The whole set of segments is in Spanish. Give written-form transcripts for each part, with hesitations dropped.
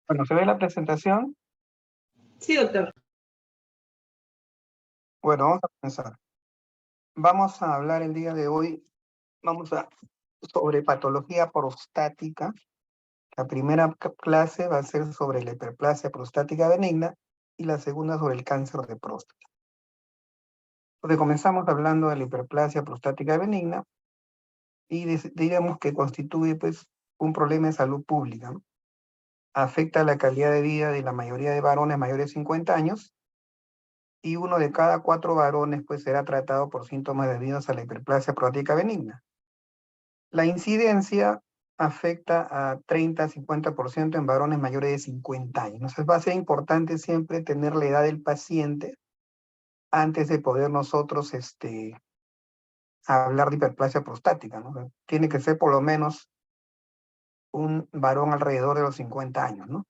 Bueno, ¿se ve la presentación? Sí, doctor. Bueno, vamos a comenzar. Vamos a hablar el día de hoy, sobre patología prostática. La primera clase va a ser sobre la hiperplasia prostática benigna y la segunda sobre el cáncer de próstata. Entonces comenzamos hablando de la hiperplasia prostática benigna y digamos que constituye pues un problema de salud pública, ¿no? Afecta la calidad de vida de la mayoría de varones mayores de 50 años y 1 de cada 4 varones pues será tratado por síntomas debidos a la hiperplasia prostática benigna. La incidencia afecta a 30-50% en varones mayores de 50 años. Entonces va a ser importante siempre tener la edad del paciente antes de poder nosotros hablar de hiperplasia prostática, ¿no? Tiene que ser por lo menos un varón alrededor de los 50 años, ¿no?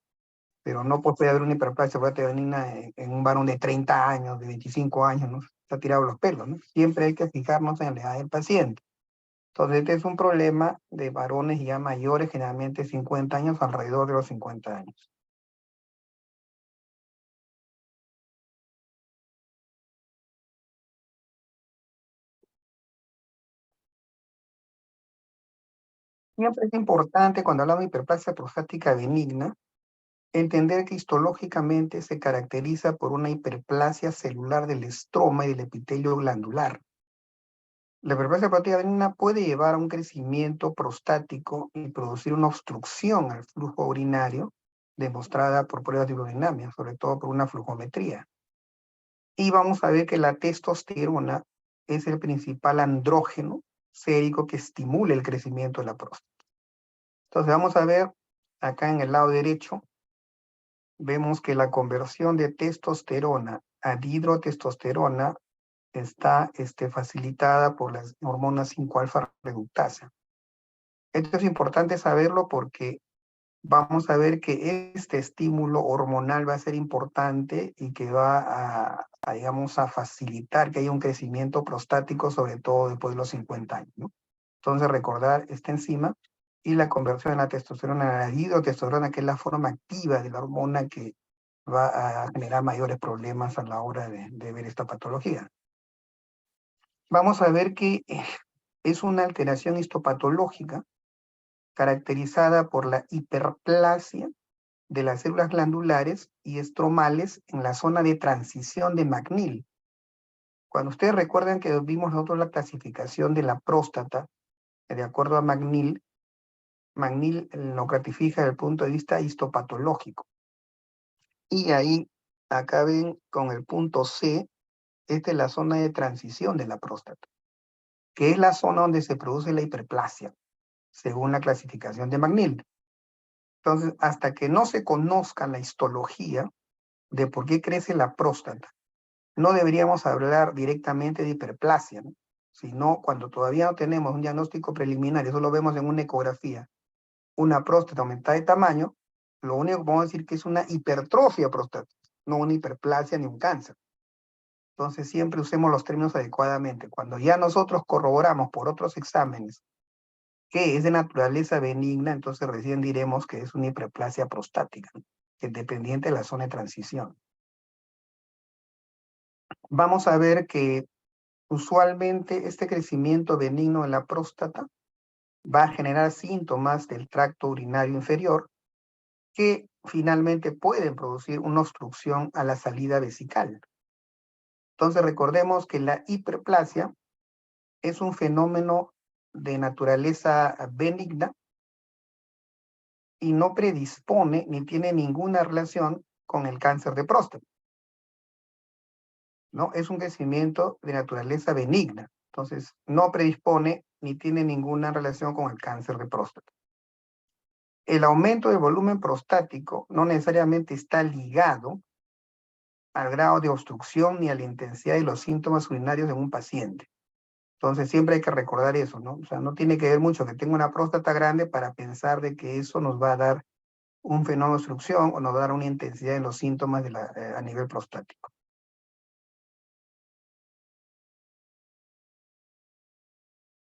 Pero no puede haber una hiperplasia prostática benigna en un varón de 30 años, de 25 años, ¿no? Está tirado los pelos, ¿no? Siempre hay que fijarnos en la edad del paciente. Entonces, este es un problema de varones ya mayores, generalmente 50 años, alrededor de los 50 años. Siempre es importante, cuando hablamos de hiperplasia prostática benigna, entender que histológicamente se caracteriza por una hiperplasia celular del estroma y del epitelio glandular. La hiperplasia prostática benigna puede llevar a un crecimiento prostático y producir una obstrucción al flujo urinario, demostrada por pruebas de hidrodinamia, sobre todo por una flujometría. Y vamos a ver que la testosterona es el principal andrógeno sérico que estimula el crecimiento de la próstata. Entonces vamos a ver acá en el lado derecho, vemos que la conversión de testosterona a dihidrotestosterona está facilitada por las hormonas 5-alfa reductasa. Esto es importante saberlo porque vamos a ver que este estímulo hormonal va a ser importante y que va digamos, a facilitar que haya un crecimiento prostático, sobre todo después de los 50 años, ¿no? Entonces, recordar esta enzima y la conversión de la testosterona a la dihidrotestosterona, que es la forma activa de la hormona que va a generar mayores problemas a la hora de ver esta patología. Vamos a ver que es una alteración histopatológica caracterizada por la hiperplasia de las células glandulares y estromales en la zona de transición de McNeil. Cuando ustedes recuerdan que vimos nosotros la clasificación de la próstata, de acuerdo a McNeil, McNeil lo clasifica desde el punto de vista histopatológico. Y ahí, acá ven con el punto C, esta es la zona de transición de la próstata, que es la zona donde se produce la hiperplasia, según la clasificación de McNeil. Entonces, hasta que no se conozca la histología de por qué crece la próstata, no deberíamos hablar directamente de hiperplasia, ¿no? Sino cuando todavía no tenemos un diagnóstico preliminar, eso lo vemos en una ecografía, una próstata aumentada de tamaño, lo único que podemos decir que es una hipertrofia prostática, no una hiperplasia ni un cáncer. Entonces siempre usemos los términos adecuadamente. Cuando ya nosotros corroboramos por otros exámenes que es de naturaleza benigna, entonces recién diremos que es una hiperplasia prostática, ¿no? Que es dependiente de la zona de transición. Vamos a ver que usualmente este crecimiento benigno de la próstata va a generar síntomas del tracto urinario inferior que finalmente pueden producir una obstrucción a la salida vesical. Entonces recordemos que la hiperplasia es un fenómeno de naturaleza benigna y no predispone ni tiene ninguna relación con el cáncer de próstata, ¿no? Es un crecimiento de naturaleza benigna, entonces no predispone ni tiene ninguna relación con el cáncer de próstata. El aumento del volumen prostático no necesariamente está ligado al grado de obstrucción ni a la intensidad de los síntomas urinarios en un paciente. Entonces siempre hay que recordar eso, ¿no? O sea, no tiene que ver mucho que tenga una próstata grande para pensar de que eso nos va a dar un fenómeno de obstrucción o nos va a dar una intensidad en los síntomas a nivel prostático.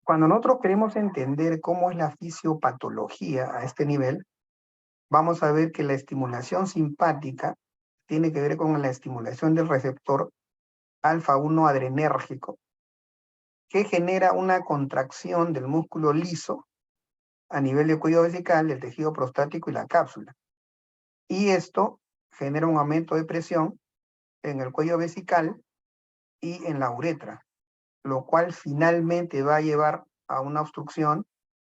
Cuando nosotros queremos entender cómo es la fisiopatología a este nivel, vamos a ver que la estimulación simpática tiene que ver con la estimulación del receptor alfa-1 adrenérgico, que genera una contracción del músculo liso a nivel del cuello vesical, del tejido prostático y la cápsula. Y esto genera un aumento de presión en el cuello vesical y en la uretra, lo cual finalmente va a llevar a una obstrucción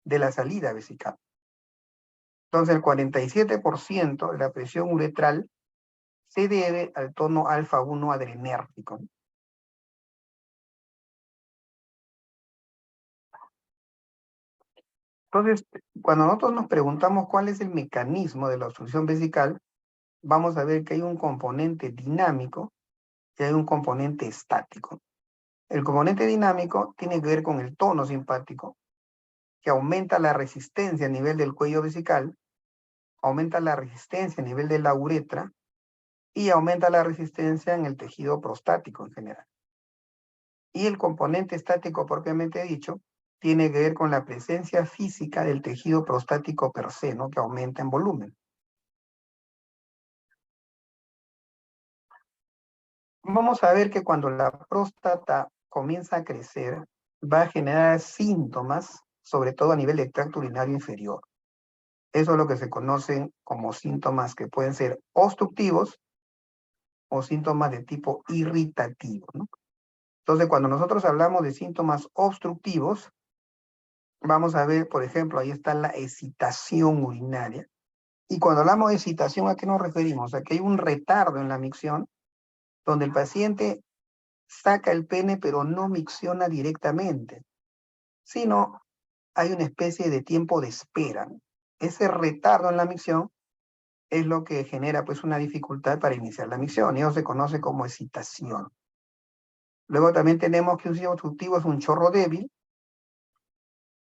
de la salida vesical. Entonces, el 47% de la presión uretral se debe al tono alfa-1 adrenérgico. Entonces, cuando nosotros nos preguntamos cuál es el mecanismo de la obstrucción vesical, vamos a ver que hay un componente dinámico y hay un componente estático. El componente dinámico tiene que ver con el tono simpático, que aumenta la resistencia a nivel del cuello vesical, aumenta la resistencia a nivel de la uretra y aumenta la resistencia en el tejido prostático en general. Y el componente estático propiamente dicho tiene que ver con la presencia física del tejido prostático per se, ¿no? Que aumenta en volumen. Vamos a ver que cuando la próstata comienza a crecer, va a generar síntomas, sobre todo a nivel del tracto urinario inferior. Eso es lo que se conocen como síntomas que pueden ser obstructivos o síntomas de tipo irritativo, ¿no? Entonces, cuando nosotros hablamos de síntomas obstructivos, vamos a ver, por ejemplo, ahí está la excitación urinaria. Y cuando hablamos de excitación, ¿a qué nos referimos? A que hay un retardo en la micción, donde el paciente saca el pene, pero no micciona directamente, sino hay una especie de tiempo de espera. Ese retardo en la micción es lo que genera pues una dificultad para iniciar la micción, y eso se conoce como excitación. Luego también tenemos que un síntoma obstructivo es un chorro débil,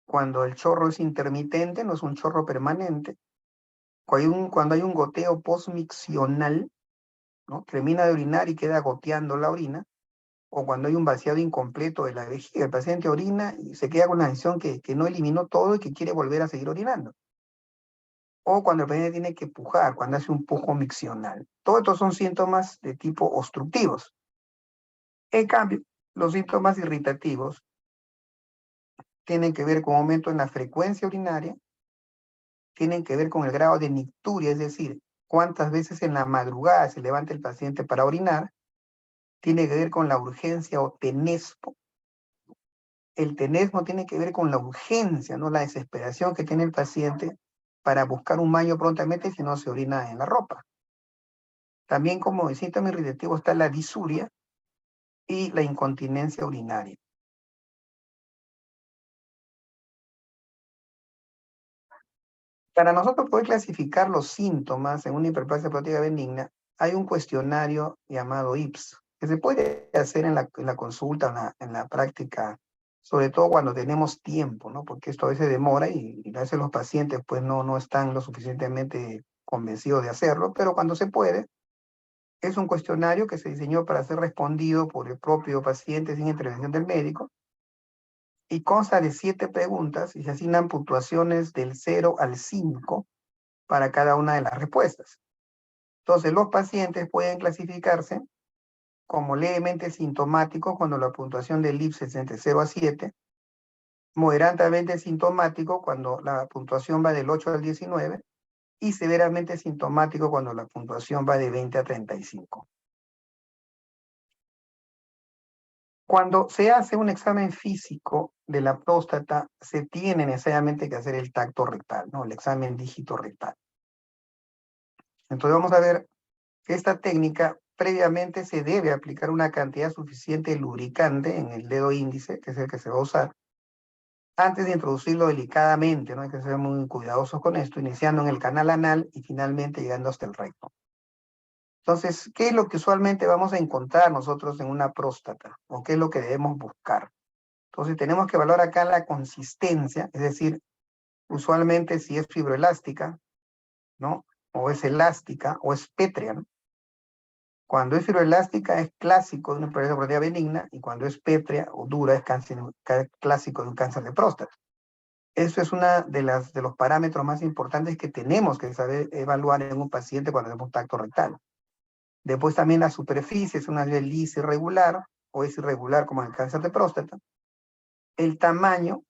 cuando el chorro es intermitente, no es un chorro permanente. Cuando hay un goteo postmiccional, ¿no? Termina de orinar y queda goteando la orina, o cuando hay un vaciado incompleto de la vejiga, el paciente orina y se queda con la sensación que no eliminó todo y que quiere volver a seguir orinando. O cuando el paciente tiene que pujar, cuando hace un pujo miccional. Todos estos son síntomas de tipo obstructivos. En cambio, los síntomas irritativos tienen que ver con aumento en la frecuencia urinaria, tienen que ver con el grado de nicturia, es decir, cuántas veces en la madrugada se levanta el paciente para orinar, tiene que ver con la urgencia o tenesmo. El tenesmo tiene que ver con la urgencia, ¿no? La desesperación que tiene el paciente para buscar un baño prontamente si no se orina en la ropa. También como síntoma irritativo está la disuria y la incontinencia urinaria. Para nosotros poder clasificar los síntomas en una hiperplasia prostática benigna, hay un cuestionario llamado IPS, que se puede hacer en la consulta, en la práctica, sobre todo cuando tenemos tiempo, ¿no? Porque esto a veces demora y a veces los pacientes pues no están lo suficientemente convencidos de hacerlo, pero cuando se puede, es un cuestionario que se diseñó para ser respondido por el propio paciente sin intervención del médico, y consta de 7 preguntas y se asignan puntuaciones del 0 al 5 para cada una de las respuestas. Entonces, los pacientes pueden clasificarse como levemente sintomáticos cuando la puntuación del IPS es entre 0 a 7, moderadamente sintomático cuando la puntuación va del 8 al 19 y severamente sintomático cuando la puntuación va de 20 a 35. Cuando se hace un examen físico de la próstata, se tiene necesariamente que hacer el tacto rectal, ¿no? El examen dígito rectal. Entonces vamos a ver que esta técnica previamente se debe aplicar una cantidad suficiente de lubricante en el dedo índice, que es el que se va a usar, antes de introducirlo delicadamente, ¿no? Hay que ser muy cuidadosos con esto, iniciando en el canal anal y finalmente llegando hasta el recto. Entonces, ¿qué es lo que usualmente vamos a encontrar nosotros en una próstata? ¿O qué es lo que debemos buscar? Entonces, tenemos que evaluar acá la consistencia, es decir, usualmente si es fibroelástica, ¿no? O es elástica, o es pétrea, ¿no? Cuando es fibroelástica es clásico de una hiperplasia prostática benigna, y cuando es pétrea o dura es clásico de un cáncer de próstata. Eso es una de los parámetros más importantes que tenemos que saber evaluar en un paciente cuando hacemos tacto rectal. Después también la superficie, es una vez lisa irregular, o es irregular como en el cáncer de próstata. El tamaño,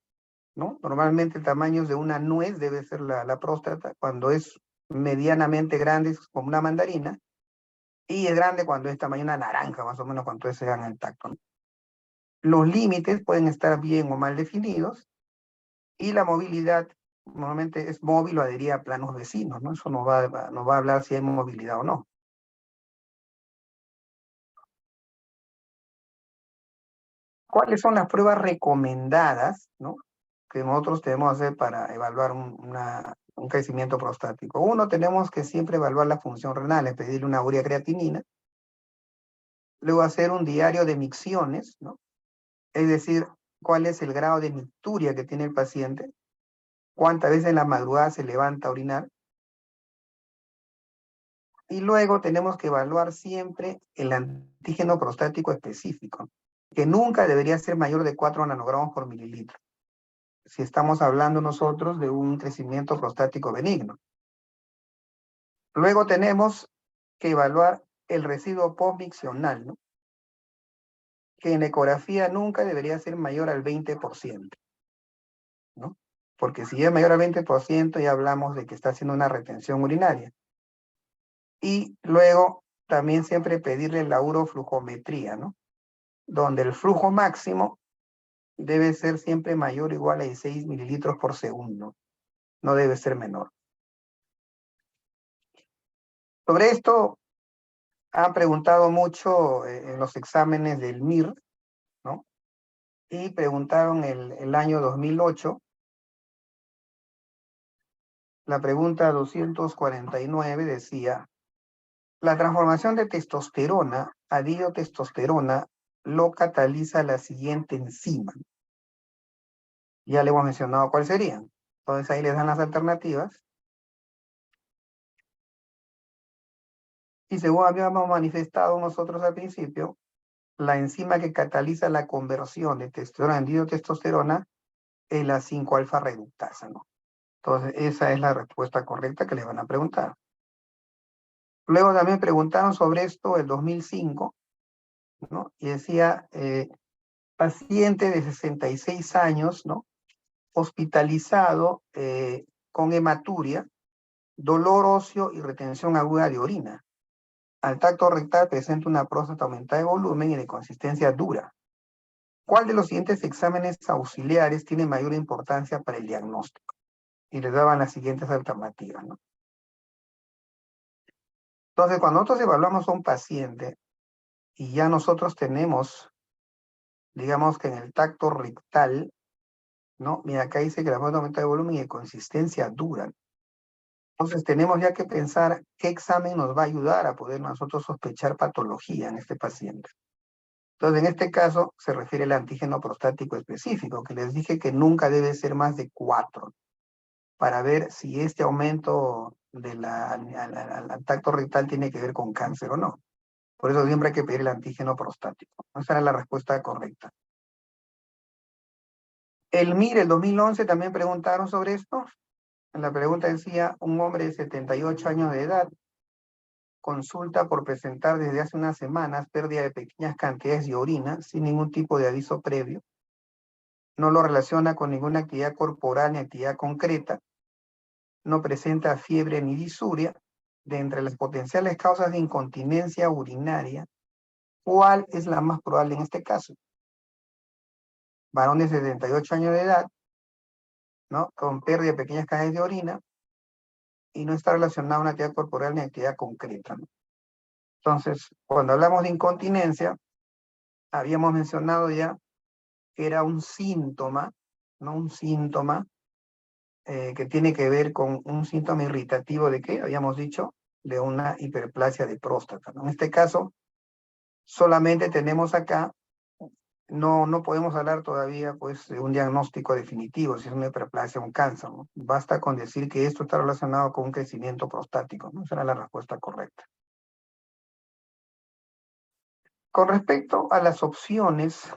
¿no? Normalmente el tamaño de una nuez debe ser la próstata. Cuando es medianamente grande es como una mandarina. Y es grande cuando es tamaño de una naranja, más o menos cuando se dan el tacto, ¿no? Los límites pueden estar bien o mal definidos. Y la movilidad normalmente es móvil o adhería a planos vecinos, ¿no? Eso nos va a hablar si hay movilidad o no. ¿Cuáles son las pruebas recomendadas, ¿no? Que nosotros debemos hacer para evaluar un crecimiento prostático? Uno, tenemos que siempre evaluar la función renal, es pedirle una urea creatinina. Luego hacer un diario de micciones, ¿no? Es decir, cuál es el grado de micturia que tiene el paciente, cuántas veces en la madrugada se levanta a orinar. Y luego tenemos que evaluar siempre el antígeno prostático específico, que nunca debería ser mayor de 4 nanogramos por mililitro, si estamos hablando nosotros de un crecimiento prostático benigno. Luego tenemos que evaluar el residuo postmiccional, ¿no? Que en ecografía nunca debería ser mayor al 20%, ¿no? Porque si es mayor al 20% ya hablamos de que está haciendo una retención urinaria. Y luego también siempre pedirle la uroflujometría, ¿no? Donde el flujo máximo debe ser siempre mayor o igual a 16 mililitros por segundo. No debe ser menor. Sobre esto han preguntado mucho en los exámenes del MIR, ¿no? Y preguntaron el año 2008, la pregunta 249 decía, la transformación de testosterona a diotestosterona lo cataliza la siguiente enzima. Ya le hemos mencionado cuáles serían. Entonces ahí les dan las alternativas. Y según habíamos manifestado nosotros al principio, la enzima que cataliza la conversión de testosterona en diotestosterona es la 5-alfa reductasa, ¿no? Entonces, esa es la respuesta correcta que le van a preguntar. Luego también preguntaron sobre esto el 2005, ¿no? Y decía, paciente de 66 años, ¿no? Hospitalizado con hematuria, dolor óseo y retención aguda de orina. Al tacto rectal presenta una próstata aumentada de volumen y de consistencia dura. ¿Cuál de los siguientes exámenes auxiliares tiene mayor importancia para el diagnóstico? Y les daban las siguientes alternativas, ¿no? Entonces, cuando nosotros evaluamos a un paciente y ya nosotros tenemos, digamos que en el tacto rectal, ¿no? Mira, acá dice que la próstata aumenta de volumen y de consistencia dura. Entonces, tenemos ya que pensar qué examen nos va a ayudar a poder nosotros sospechar patología en este paciente. Entonces, en este caso, se refiere al antígeno prostático específico, que les dije que nunca debe ser más de 4, para ver si este aumento al tacto rectal tiene que ver con cáncer o no. Por eso siempre hay que pedir el antígeno prostático. Esa era la respuesta correcta. El MIR, el 2011, también preguntaron sobre esto. La pregunta decía, un hombre de 78 años de edad consulta por presentar desde hace unas semanas pérdida de pequeñas cantidades de orina sin ningún tipo de aviso previo. No lo relaciona con ninguna actividad corporal ni actividad concreta. No presenta fiebre ni disuria. De entre las potenciales causas de incontinencia urinaria, ¿cuál es la más probable en este caso? Varón de 78 años de edad, ¿no? Con pérdida de pequeñas cantidades de orina y no está relacionado a una actividad corporal ni actividad concreta, ¿no? Entonces, cuando hablamos de incontinencia, habíamos mencionado ya que era un síntoma, ¿no? Un síntoma que tiene que ver con un síntoma irritativo de ¿qué? Habíamos dicho, de una hiperplasia de próstata, ¿no? En este caso, solamente tenemos acá, no podemos hablar todavía pues de un diagnóstico definitivo, si es una hiperplasia o un cáncer, ¿no? Basta con decir que esto está relacionado con un crecimiento prostático, ¿no? Esa era la respuesta correcta. Con respecto a las opciones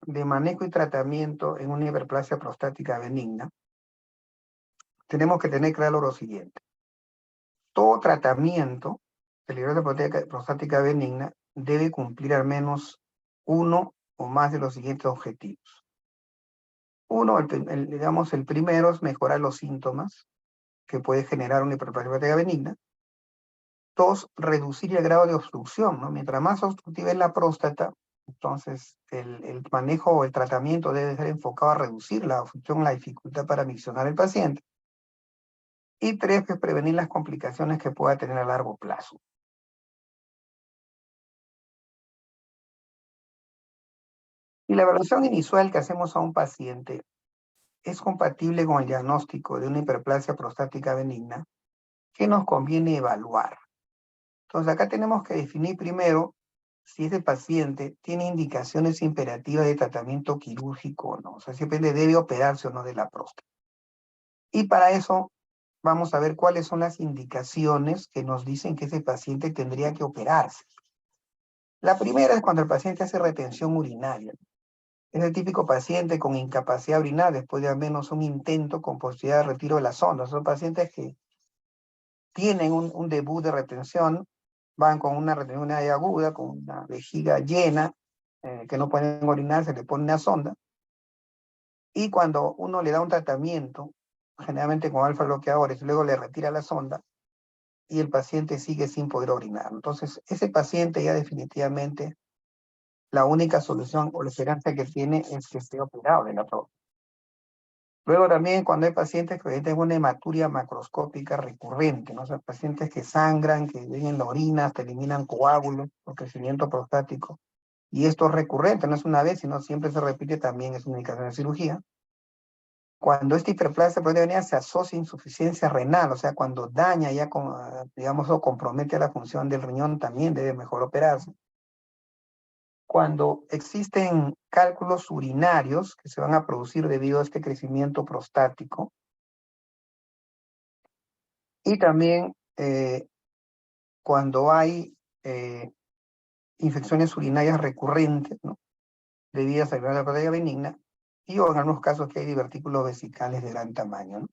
de manejo y tratamiento en una hiperplasia prostática benigna, tenemos que tener claro lo siguiente. Todo tratamiento de la hiperplasia prostática benigna debe cumplir al menos uno o más de los siguientes objetivos. Uno, digamos, el primero es mejorar los síntomas que puede generar una hiperplasia prostática benigna. Dos, reducir el grado de obstrucción, ¿no? Mientras más obstructiva es la próstata, entonces el manejo o el tratamiento debe ser enfocado a reducir la obstrucción, la dificultad para miccionar el paciente. Y tres, pues prevenir las complicaciones que pueda tener a largo plazo. Y la evaluación inicial que hacemos a un paciente es compatible con el diagnóstico de una hiperplasia prostática benigna, ¿qué nos conviene evaluar? Entonces acá tenemos que definir primero si ese paciente tiene indicaciones imperativas de tratamiento quirúrgico o no. O sea, siempre debe operarse o no de la próstata. Y para eso vamos a ver cuáles son las indicaciones que nos dicen que ese paciente tendría que operarse. La primera es cuando el paciente hace retención urinaria. Es el típico paciente con incapacidad de orinar después de al menos un intento con posibilidad de retiro de la sonda. Son pacientes que tienen un debut de retención, van con una retención urinaria aguda, con una vejiga llena, que no pueden orinar, se le pone una sonda. Y cuando uno le da un tratamiento, generalmente con alfa bloqueadores, luego le retira la sonda y el paciente sigue sin poder orinar. Entonces, ese paciente ya definitivamente la única solución o la esperanza que tiene es que esté operado de la próstata. Luego también cuando hay pacientes que tienen una hematuria macroscópica recurrente, ¿no? O sea, pacientes que sangran, que ven en la orina, hasta eliminan coágulos por crecimiento prostático. Y esto es recurrente, no es una vez, sino siempre se repite, también es una indicación de cirugía. Cuando esta hiperplasia prostática se asocia a insuficiencia renal, o sea, cuando daña ya, digamos, o compromete la función del riñón, también debe mejor operarse. Cuando existen cálculos urinarios que se van a producir debido a este crecimiento prostático, y también cuando hay infecciones urinarias recurrentes, ¿no? Debidas a la hiperplasia benigna, y o en algunos casos que hay divertículos vesicales de gran tamaño, ¿no?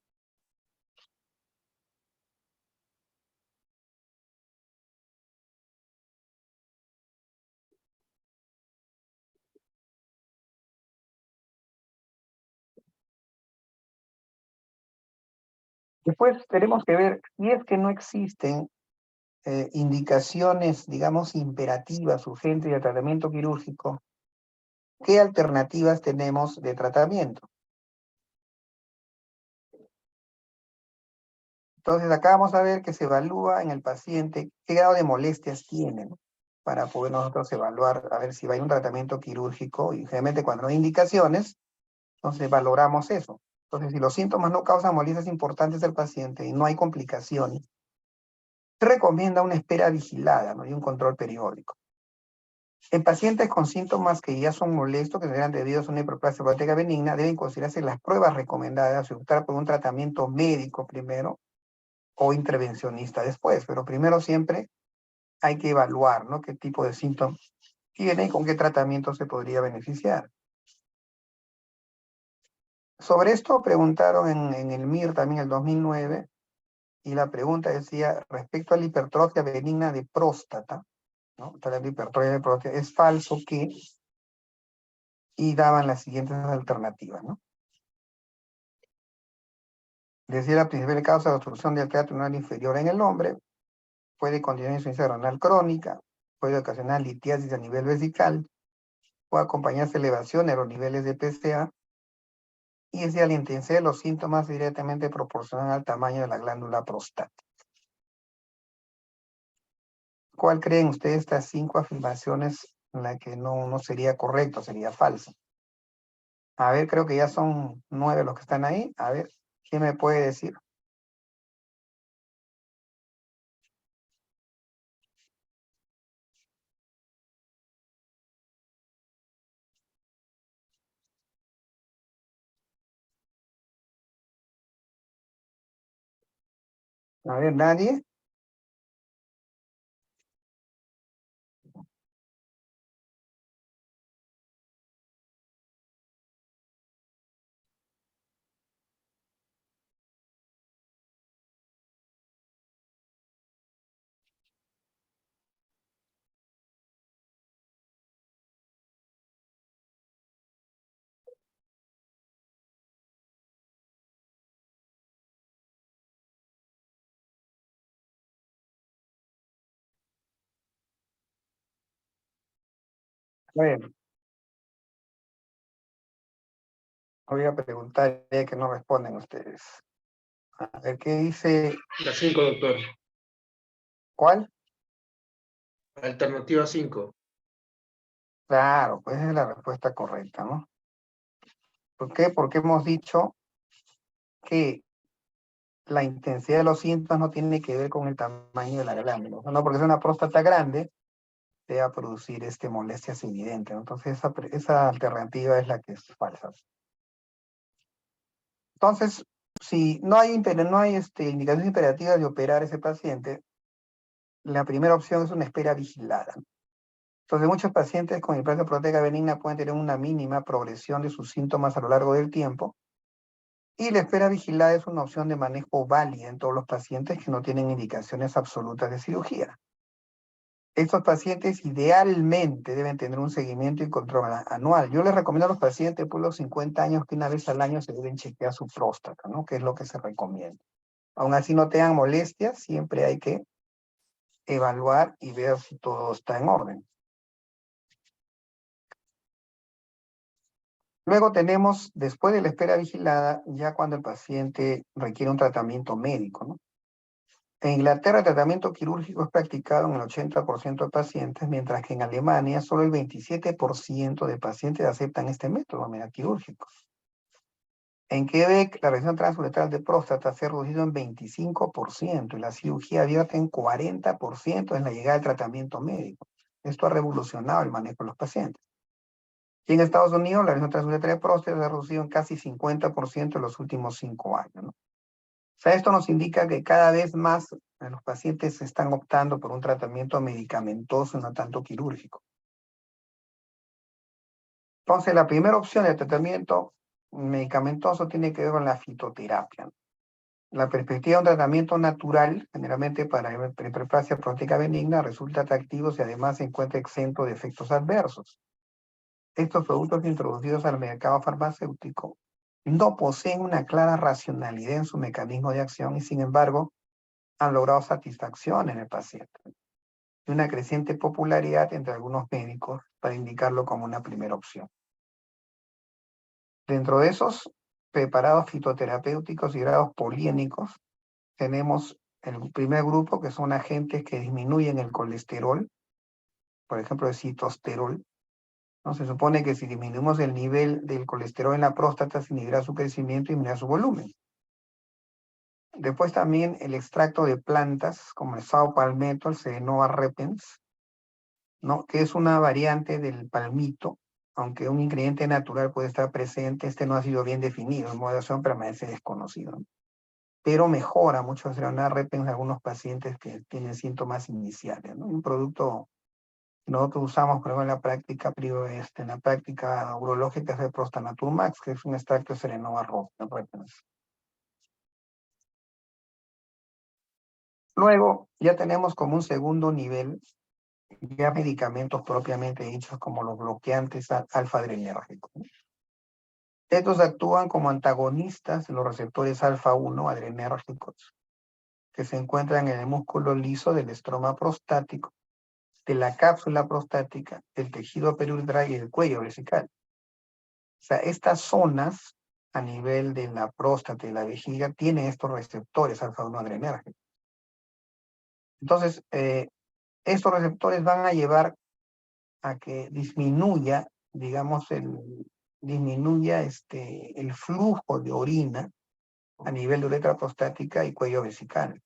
Después tenemos que ver si es que no existen indicaciones, digamos, imperativas, urgentes de tratamiento quirúrgico, ¿qué alternativas tenemos de tratamiento? Entonces acá vamos a ver que se evalúa en el paciente qué grado de molestias tiene, ¿no? Para poder nosotros evaluar, a ver si va a ir un tratamiento quirúrgico, y generalmente cuando no hay indicaciones, entonces valoramos eso. Entonces, si los síntomas no causan molestias importantes al paciente y no hay complicaciones, se recomienda una espera vigilada, ¿no? Y un control periódico. En pacientes con síntomas que ya son molestos, que sean debidos a una hiperplasia prostática benigna, deben considerarse las pruebas recomendadas y optar por un tratamiento médico primero o intervencionista después, pero primero siempre hay que evaluar, ¿no? Qué tipo de síntomas tiene y con qué tratamiento se podría beneficiar. Sobre esto preguntaron en el MIR también el 2009, y la pregunta decía, respecto a la hipertrofia benigna de próstata, ¿no? La hipertrofia de próstata, ¿es falso que? Y daban las siguientes alternativas, ¿no? Decía la principal causa de obstrucción del tracto urinario inferior en el hombre, puede contener insuficiencia renal crónica, puede ocasionar litiasis a nivel vesical, puede acompañarse elevación en los niveles de PSA, y decía la intensidad de los síntomas directamente proporcional al tamaño de la glándula prostática. ¿Cuál creen ustedes estas 5 afirmaciones en la que no sería correcto, sería falso? A ver, creo que ya son 9 los que están ahí. A ver, ¿quién me puede decir? A ver, ¿nadie? Bueno, voy a preguntar ya que no responden ustedes. A ver, ¿qué dice? La 5, doctor. ¿Cuál? Alternativa 5. Claro, pues esa es la respuesta correcta, ¿no? ¿Por qué? Porque hemos dicho que la intensidad de los síntomas no tiene que ver con el tamaño de la glándula. No, porque es una próstata grande, te va a producir molestias evidentes, ¿no? Entonces esa alternativa es la que es falsa. Entonces, si no hay indicaciones imperativas de operar a ese paciente, la primera opción es una espera vigilada. Entonces, muchos pacientes con hiperplasia prostática benigna pueden tener una mínima progresión de sus síntomas a lo largo del tiempo, y la espera vigilada es una opción de manejo válida en todos los pacientes que no tienen indicaciones absolutas de cirugía. Estos pacientes idealmente deben tener un seguimiento y control anual. Yo les recomiendo a los pacientes por los 50 años que una vez al año se deben chequear su próstata, ¿no? Que es lo que se recomienda. Aún así no tengan molestias, siempre hay que evaluar y ver si todo está en orden. Luego tenemos, después de la espera vigilada, ya cuando el paciente requiere un tratamiento médico, ¿no? En Inglaterra el tratamiento quirúrgico es practicado en el 80% de pacientes, mientras que en Alemania solo el 27% de pacientes aceptan este método quirúrgico. En Quebec, la región transuretral de próstata se ha reducido en 25% y la cirugía abierta en 40% en la llegada del tratamiento médico. Esto ha revolucionado el manejo de los pacientes. Y en Estados Unidos, la región transuretral de próstata se ha reducido en casi 50% en los últimos 5 años, ¿no? O sea, esto nos indica que cada vez más los pacientes están optando por un tratamiento medicamentoso, no tanto quirúrgico. Entonces, la primera opción de tratamiento medicamentoso tiene que ver con la fitoterapia. La perspectiva de un tratamiento natural, generalmente para hiperplasia prostática benigna, resulta atractivo si además se encuentra exento de efectos adversos. Estos productos introducidos al mercado farmacéutico no poseen una clara racionalidad en su mecanismo de acción y, sin embargo, han logrado satisfacción en el paciente y una creciente popularidad entre algunos médicos para indicarlo como una primera opción. Dentro de esos preparados fitoterapéuticos y grados poliénicos, tenemos el primer grupo, que son agentes que disminuyen el colesterol, por ejemplo, el citosterol, ¿no? Se supone que si disminuimos el nivel del colesterol en la próstata, se inhibirá su crecimiento y disminuirá su volumen. Después también el extracto de plantas, como el sao palmetto, el Serenova repens, ¿no? Que es una variante del palmito, aunque un ingrediente natural puede estar presente, este no ha sido bien definido, en moderación permanece desconocido, ¿no? Pero mejora mucho el Serenova repens en algunos pacientes que tienen síntomas iniciales, ¿no? Un producto que nosotros usamos, por ejemplo, en la práctica urológica es el Prostanatur Max, que es un extracto de Serenova repens. Luego, ya tenemos como un segundo nivel ya medicamentos propiamente dichos como los bloqueantes alfa-adrenérgicos. Estos actúan como antagonistas de los receptores alfa-1 adrenérgicos que se encuentran en el músculo liso del estroma prostático, de la cápsula prostática, del tejido periuretral y del cuello vesical. O sea, estas zonas a nivel de la próstata y la vejiga tienen estos receptores alfa-1 adrenérgicos. Entonces, estos receptores van a llevar a que disminuya, digamos, disminuya el flujo de orina a nivel de uretra prostática y cuello vesical.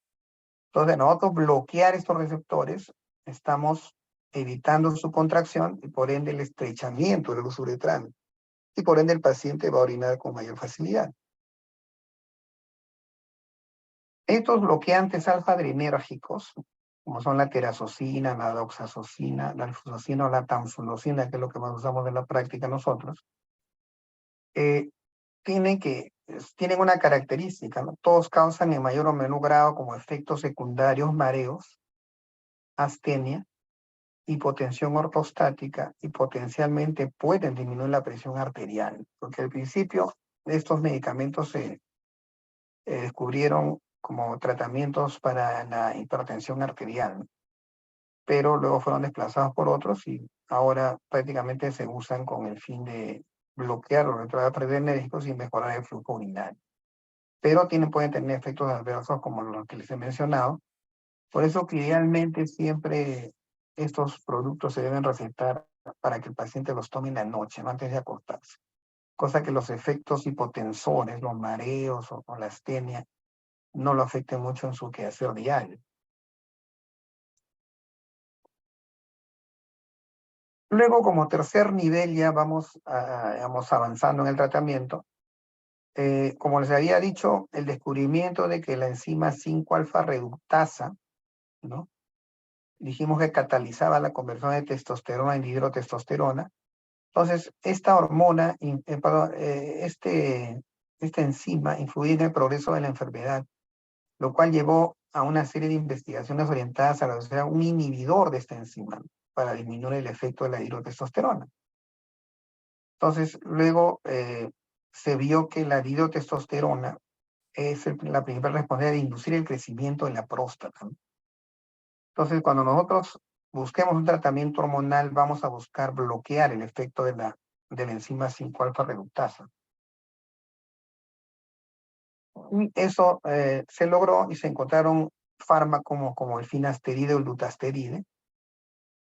Entonces, nosotros bloquear estos receptores, estamos evitando su contracción y por ende el estrechamiento del uso uretral. Y por ende el paciente va a orinar con mayor facilidad. Estos bloqueantes alfa-adrenérgicos, como son la terazocina, la doxazocina, la alfuzocina o la tamsulosina, que es lo que más usamos en la práctica nosotros, tienen una característica, ¿no? Todos causan en mayor o menor grado como efectos secundarios mareos, astenia, hipotensión ortostática y potencialmente pueden disminuir la presión arterial, porque al principio estos medicamentos se descubrieron como tratamientos para la hipertensión arterial. pero luego fueron desplazados por otros y ahora prácticamente se usan con el fin de bloquear los retroadaptogénicos y mejorar el flujo urinario. Pero pueden tener efectos adversos como los que les he mencionado. Por eso que idealmente siempre estos productos se deben recetar para que el paciente los tome en la noche, no antes de acostarse. Cosa que los efectos hipotensores, los mareos o la astenia, no lo afecten mucho en su quehacer diario. Luego, como tercer nivel, ya vamos avanzando en el tratamiento. Como les había dicho, el descubrimiento de que la enzima 5-alfa reductasa, ¿no? Dijimos que catalizaba la conversión de testosterona en dihidrotestosterona. Entonces, esta hormona, esta enzima influye en el progreso de la enfermedad, lo cual llevó a una serie de investigaciones orientadas a ser un inhibidor de esta enzima para disminuir el efecto de la dihidrotestosterona. Entonces, luego se vio que la dihidrotestosterona es la principal responsable de inducir el crecimiento de la próstata. Entonces, cuando nosotros busquemos un tratamiento hormonal, vamos a buscar bloquear el efecto de la enzima 5-alfa reductasa. Y eso se logró y se encontraron fármacos como el finasteride o el dutasteride.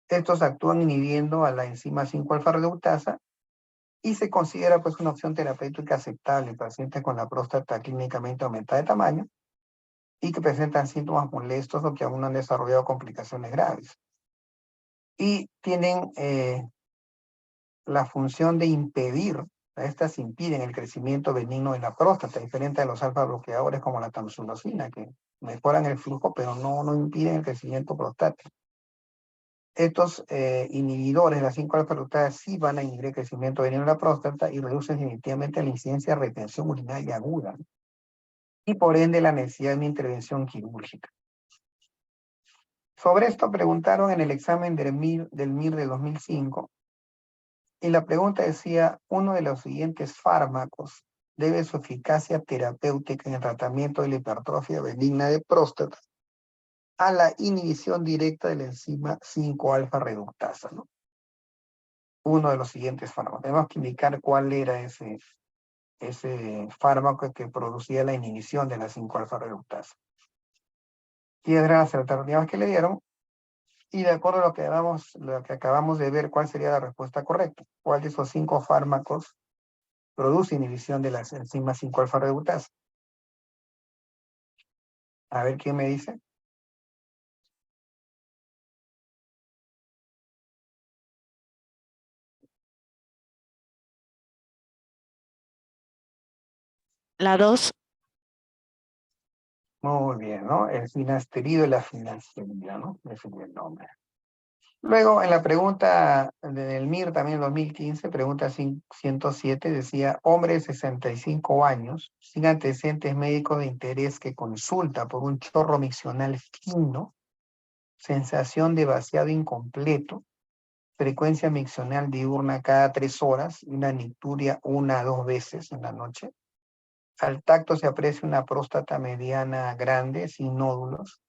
Estos actúan inhibiendo a la enzima 5-alfa reductasa y se considera pues una opción terapéutica aceptable en pacientes con la próstata clínicamente aumentada de tamaño y que presentan síntomas molestos o que aún no han desarrollado complicaciones graves. Y tienen la función de impedir, estas impiden el crecimiento benigno de la próstata, diferente a los alfa bloqueadores como la tamsulosin, que mejoran el flujo, pero no impiden el crecimiento prostático. Estos inhibidores, las 5-alfa reductasas, sí van a inhibir el crecimiento benigno de la próstata y reducen definitivamente la incidencia de retención urinaria aguda, ¿no? Y por ende la necesidad de una intervención quirúrgica. Sobre esto preguntaron en el examen del MIR de 2005, y la pregunta decía, uno de los siguientes fármacos debe su eficacia terapéutica en el tratamiento de la hipertrofia benigna de próstata a la inhibición directa de la enzima 5-alfa reductasa, ¿no? Uno de los siguientes fármacos. Tenemos que indicar cuál era ese fármaco que producía la inhibición de la 5-alfa reductasa. Y eran las alternativas que le dieron, y de acuerdo a lo que acabamos de ver, ¿cuál sería la respuesta correcta? ¿Cuál de esos 5 fármacos produce inhibición de las enzimas 5-alfa reductasa? A ver quién me dice. La 2. Muy bien, ¿no? El finasterida y la finasterida, ¿no? Ese es el nombre. Luego, en la pregunta del MIR, también en 2015, pregunta 107, decía, hombre de 65 años, sin antecedentes médicos de interés, que consulta por un chorro miccional fino, sensación de vaciado incompleto, frecuencia miccional diurna cada 3 horas, y una nicturia 1 a 2 veces en la noche. Al tacto se aprecia una próstata mediana grande, sin nódulos.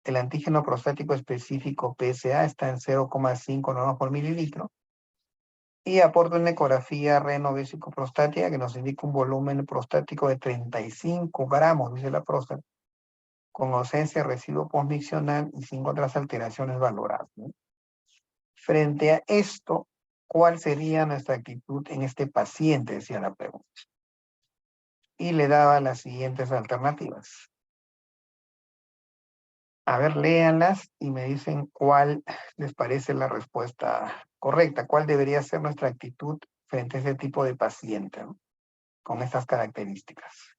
El antígeno prostático específico PSA está en 0,5 nanogramos por mililitro. Y aporta una ecografía renovesicoprostática que nos indica un volumen prostático de 35 gramos, dice la próstata, con ausencia de residuo postmiccional y sin otras alteraciones valoradas, ¿no? Frente a esto, ¿cuál sería nuestra actitud en este paciente? Decía la pregunta. Y le daba las siguientes alternativas. A ver, léanlas y me dicen cuál les parece la respuesta correcta, cuál debería ser nuestra actitud frente a ese tipo de paciente, ¿no? Con estas características.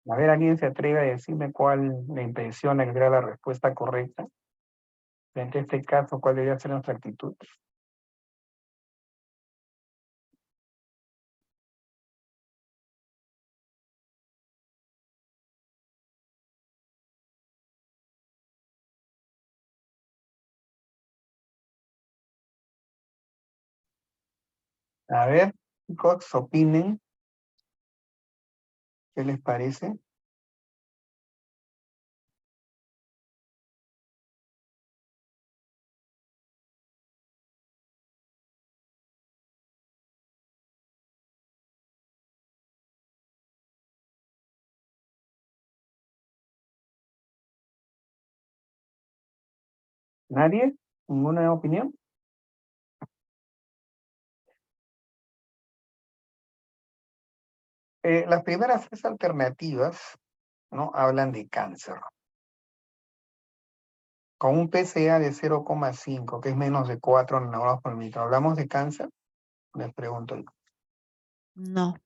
A ver, ¿alguien se atreve a decirme cuál le impresiona que era la respuesta correcta? Frente a este caso, ¿cuál debería ser nuestra actitud? A ver, chicos, opinen. ¿Qué les parece? ¿Nadie? ¿Ninguna opinión? Las primeras tres alternativas, ¿no? Hablan de cáncer. Con un PSA de 0,5, que es menos de 4 nanogramas por litro. ¿Hablamos de cáncer? Les pregunto yo. No.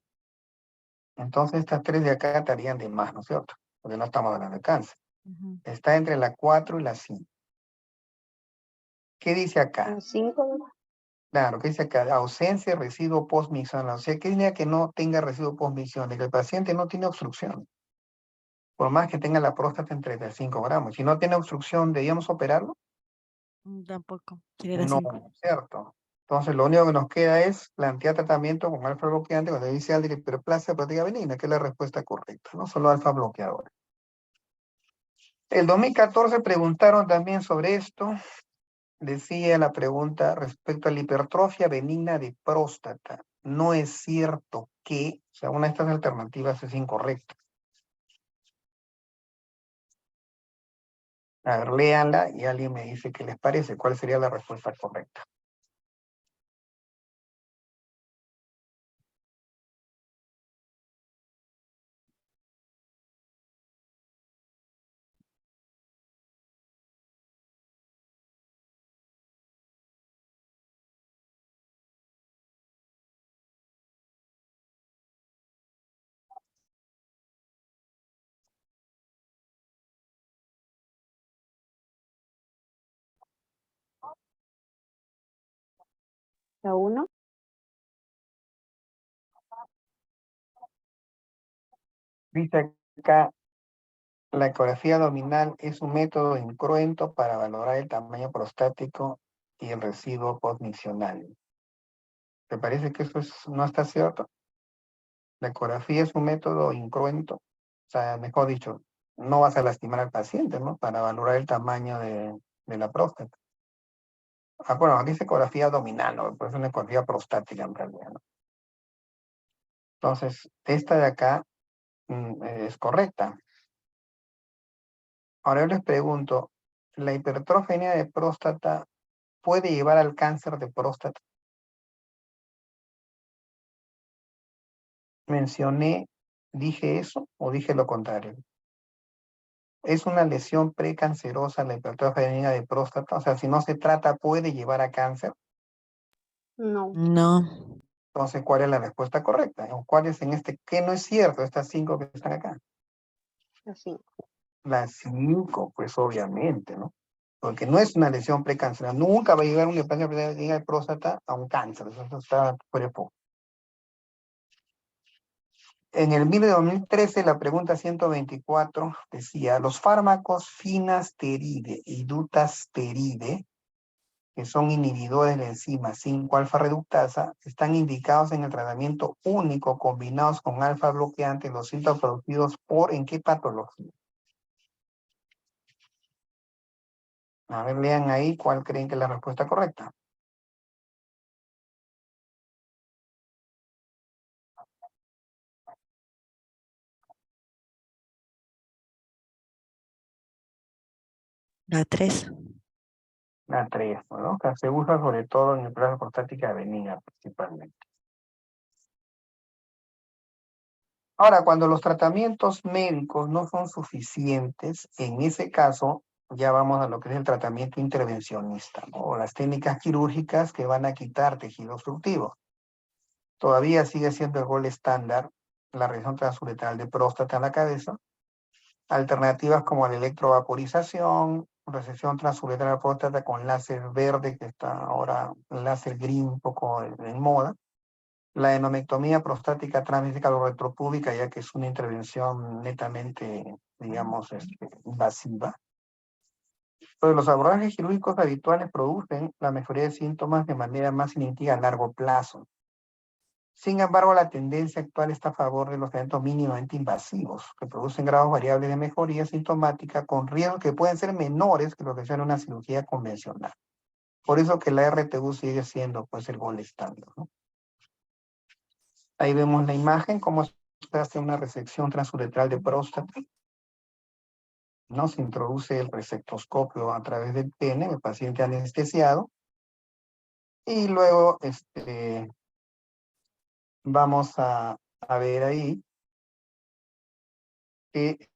Entonces estas tres de acá estarían de más, ¿no es cierto? Porque no estamos hablando de cáncer. Ujú. Está entre la 4 y la 5. ¿Qué dice acá? 5. Claro, ¿qué dice acá? Ausencia de residuo postmiccional. O sea, ¿qué diría que no tenga residuo postmiccional? Que el paciente no tiene obstrucción. Por más que tenga la próstata en 35 gramos. Si no tiene obstrucción, ¿debíamos operarlo? Tampoco. Sería la No, 5. ¿cierto? Entonces, lo único que nos queda es plantear tratamiento con alfa bloqueante cuando dice de hiperplasia próstata benigna, que es la respuesta correcta, no solo alfa bloqueador. El 2014 preguntaron también sobre esto. Decía la pregunta respecto a la hipertrofia benigna de próstata. No es cierto que, o sea, una de estas alternativas es incorrecta. A ver, léanla y alguien me dice qué les parece, cuál sería la respuesta correcta. La 1. Dice acá, la ecografía abdominal es un método incruento para valorar el tamaño prostático y el residuo postmiccional. ¿Te parece que eso no está cierto? La ecografía es un método incruento, o sea, mejor dicho, no vas a lastimar al paciente, ¿no? Para valorar el tamaño de la próstata. Ah, bueno, aquí dice ecografía abdominal, ¿no? Pues es una ecografía prostática en realidad, ¿no? Entonces, esta de acá es correcta. Ahora yo les pregunto, ¿la hipertrofia de próstata puede llevar al cáncer de próstata? ¿Mencioné, dije eso o dije lo contrario? ¿Es una lesión precancerosa la hipertrofia de próstata? O sea, si no se trata, ¿puede llevar a cáncer? No. No. Entonces, ¿cuál es la respuesta correcta? ¿O cuál es en este, qué no es cierto, estas 5 que están acá? La 5. Las 5, pues obviamente, ¿no? Porque no es una lesión precancerosa. Nunca va a llegar una hipertrofia de próstata a un cáncer. Eso está fuera de foco. En el 2013, la pregunta 124 decía, los fármacos finasteride y dutasteride, que son inhibidores de la enzima 5-alfa reductasa, están indicados en el tratamiento único combinados con alfa bloqueante en los síntomas producidos por ¿en qué patología? A ver, lean ahí cuál creen que es la respuesta correcta. La 3. La 3, ¿no? Que se usa sobre todo en el plazo prostática benigna principalmente. Ahora, cuando los tratamientos médicos no son suficientes, en ese caso ya vamos a lo que es el tratamiento intervencionista, ¿no? O las técnicas quirúrgicas que van a quitar tejido obstructivo. Todavía sigue siendo el gol estándar la región transuretral de próstata en la cabeza. Alternativas como la electrovaporización, resección transuretral de próstata con láser verde, que está ahora láser green un poco en moda. La enomectomía prostática transvesical o retropúbica, ya que es una intervención netamente, digamos, invasiva. Entonces, los abordajes quirúrgicos habituales producen la mejoría de síntomas de manera más significativa a largo plazo. Sin embargo, la tendencia actual está a favor de los tratamientos mínimamente invasivos, que producen grados variables de mejoría sintomática con riesgos que pueden ser menores que lo que sea en una cirugía convencional. Por eso que la RTU sigue siendo pues el gold estándar, ¿no? Ahí vemos la imagen, cómo se hace una resección transuretral de próstata. ¿No? Se introduce el resectoscopio a través del pene, el paciente anestesiado, y luego vamos a ver ahí que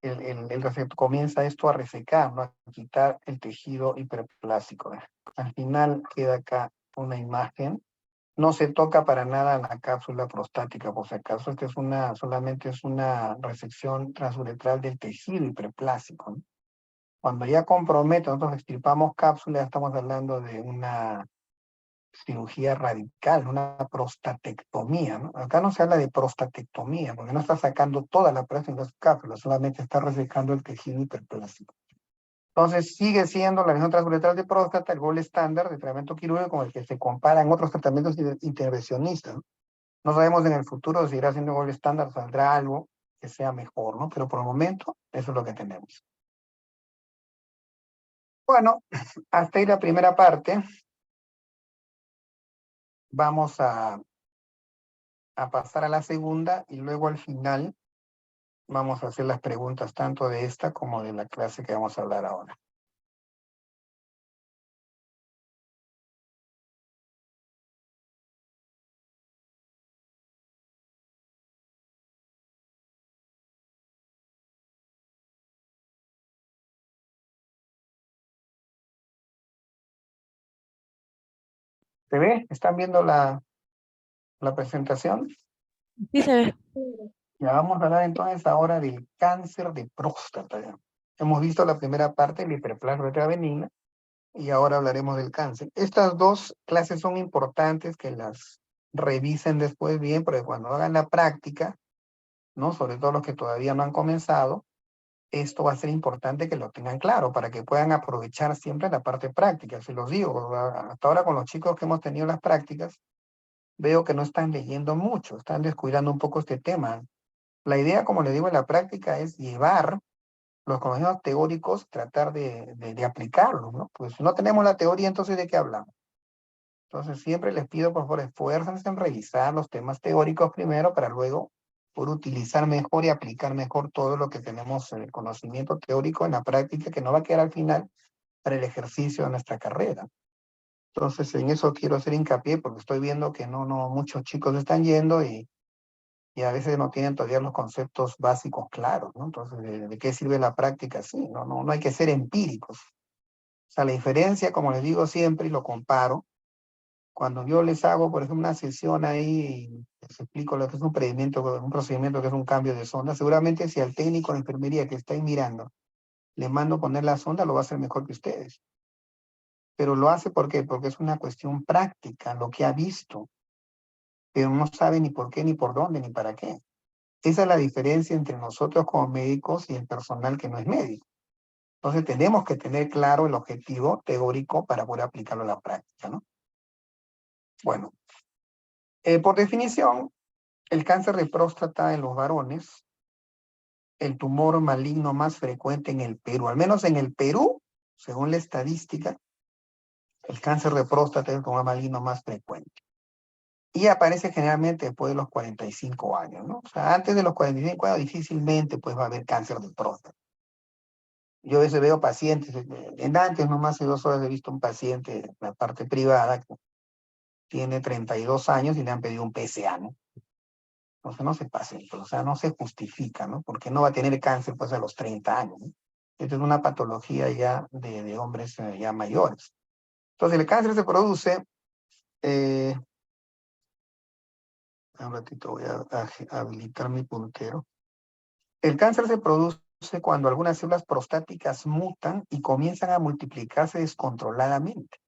comienza esto a resecar, ¿no? A quitar el tejido hiperplástico. Al final queda acá una imagen. No se toca para nada la cápsula prostática, por si acaso. Esta es solamente es una resección transuretral del tejido hiperplástico, ¿no? Cuando ya compromete, nosotros extirpamos cápsula, ya estamos hablando de una cirugía radical, una prostatectomía, ¿no? Acá no se habla de prostatectomía, porque no está sacando toda la próstata de las cápsulas, solamente está resecando el tejido hiperplástico. Entonces, sigue siendo la región transuretral de próstata el gold estándar de tratamiento quirúrgico con el que se comparan otros tratamientos intervencionistas, ¿no? No sabemos en el futuro si irá siendo gold estándar, saldrá algo que sea mejor, ¿no? Pero por el momento, eso es lo que tenemos. Bueno, hasta ahí la primera parte. Vamos a pasar a la segunda y luego al final vamos a hacer las preguntas tanto de esta como de la clase que vamos a hablar ahora. ¿Se ve? ¿Están viendo la presentación? Sí se ve. Ya vamos a hablar entonces ahora del cáncer de próstata. ¿Ya? Hemos visto la primera parte, la hiperplasia benigna, y ahora hablaremos del cáncer. Estas dos clases son importantes que las revisen después bien, porque cuando hagan la práctica, ¿no? Sobre todo los que todavía no han comenzado, esto va a ser importante que lo tengan claro para que puedan aprovechar siempre la parte práctica. Se los digo, hasta ahora con los chicos que hemos tenido las prácticas, veo que no están leyendo mucho, están descuidando un poco este tema. La idea, como les digo, en la práctica es llevar los conocimientos teóricos, tratar de aplicarlos, ¿no? Pues si no tenemos la teoría, entonces ¿de qué hablamos? Entonces siempre les pido, por favor, esfuércense en revisar los temas teóricos primero para luego por utilizar mejor y aplicar mejor todo lo que tenemos en el conocimiento teórico en la práctica, que no va a quedar al final para el ejercicio de nuestra carrera. Entonces, en eso quiero hacer hincapié porque estoy viendo que no muchos chicos están yendo y a veces no tienen todavía los conceptos básicos claros, ¿no? Entonces, ¿de qué sirve la práctica? Sí, no hay que ser empíricos. O sea, la diferencia, como les digo siempre y lo comparo, cuando yo les hago, por ejemplo, una sesión ahí y les explico lo que es un procedimiento que es un cambio de sonda, seguramente si al técnico de enfermería que está ahí mirando le mando poner la sonda, lo va a hacer mejor que ustedes. Pero lo hace ¿por qué? Porque es una cuestión práctica, lo que ha visto, pero no sabe ni por qué, ni por dónde, ni para qué. Esa es la diferencia entre nosotros como médicos y el personal que no es médico. Entonces tenemos que tener claro el objetivo teórico para poder aplicarlo a la práctica, ¿no? Bueno, por definición, el cáncer de próstata en los varones, el tumor maligno más frecuente en el Perú, al menos en el Perú, según la estadística, el cáncer de próstata es el tumor maligno más frecuente. Y aparece generalmente después de los 45 años, ¿no? O sea, antes de los 45 años difícilmente pues va a haber cáncer de próstata. Yo a veces veo pacientes, en antes nomás hace 2 horas he visto un paciente en la parte privada que tiene 32 años y le han pedido un PSA, ¿no? Entonces no se pasen, pues, o sea, no se justifica, ¿no? Porque no va a tener cáncer pues a los 30 años, ¿no? Esta es una patología ya de hombres ya mayores. Entonces el cáncer se produce Un ratito voy a habilitar mi puntero. El cáncer se produce cuando algunas células prostáticas mutan y comienzan a multiplicarse descontroladamente.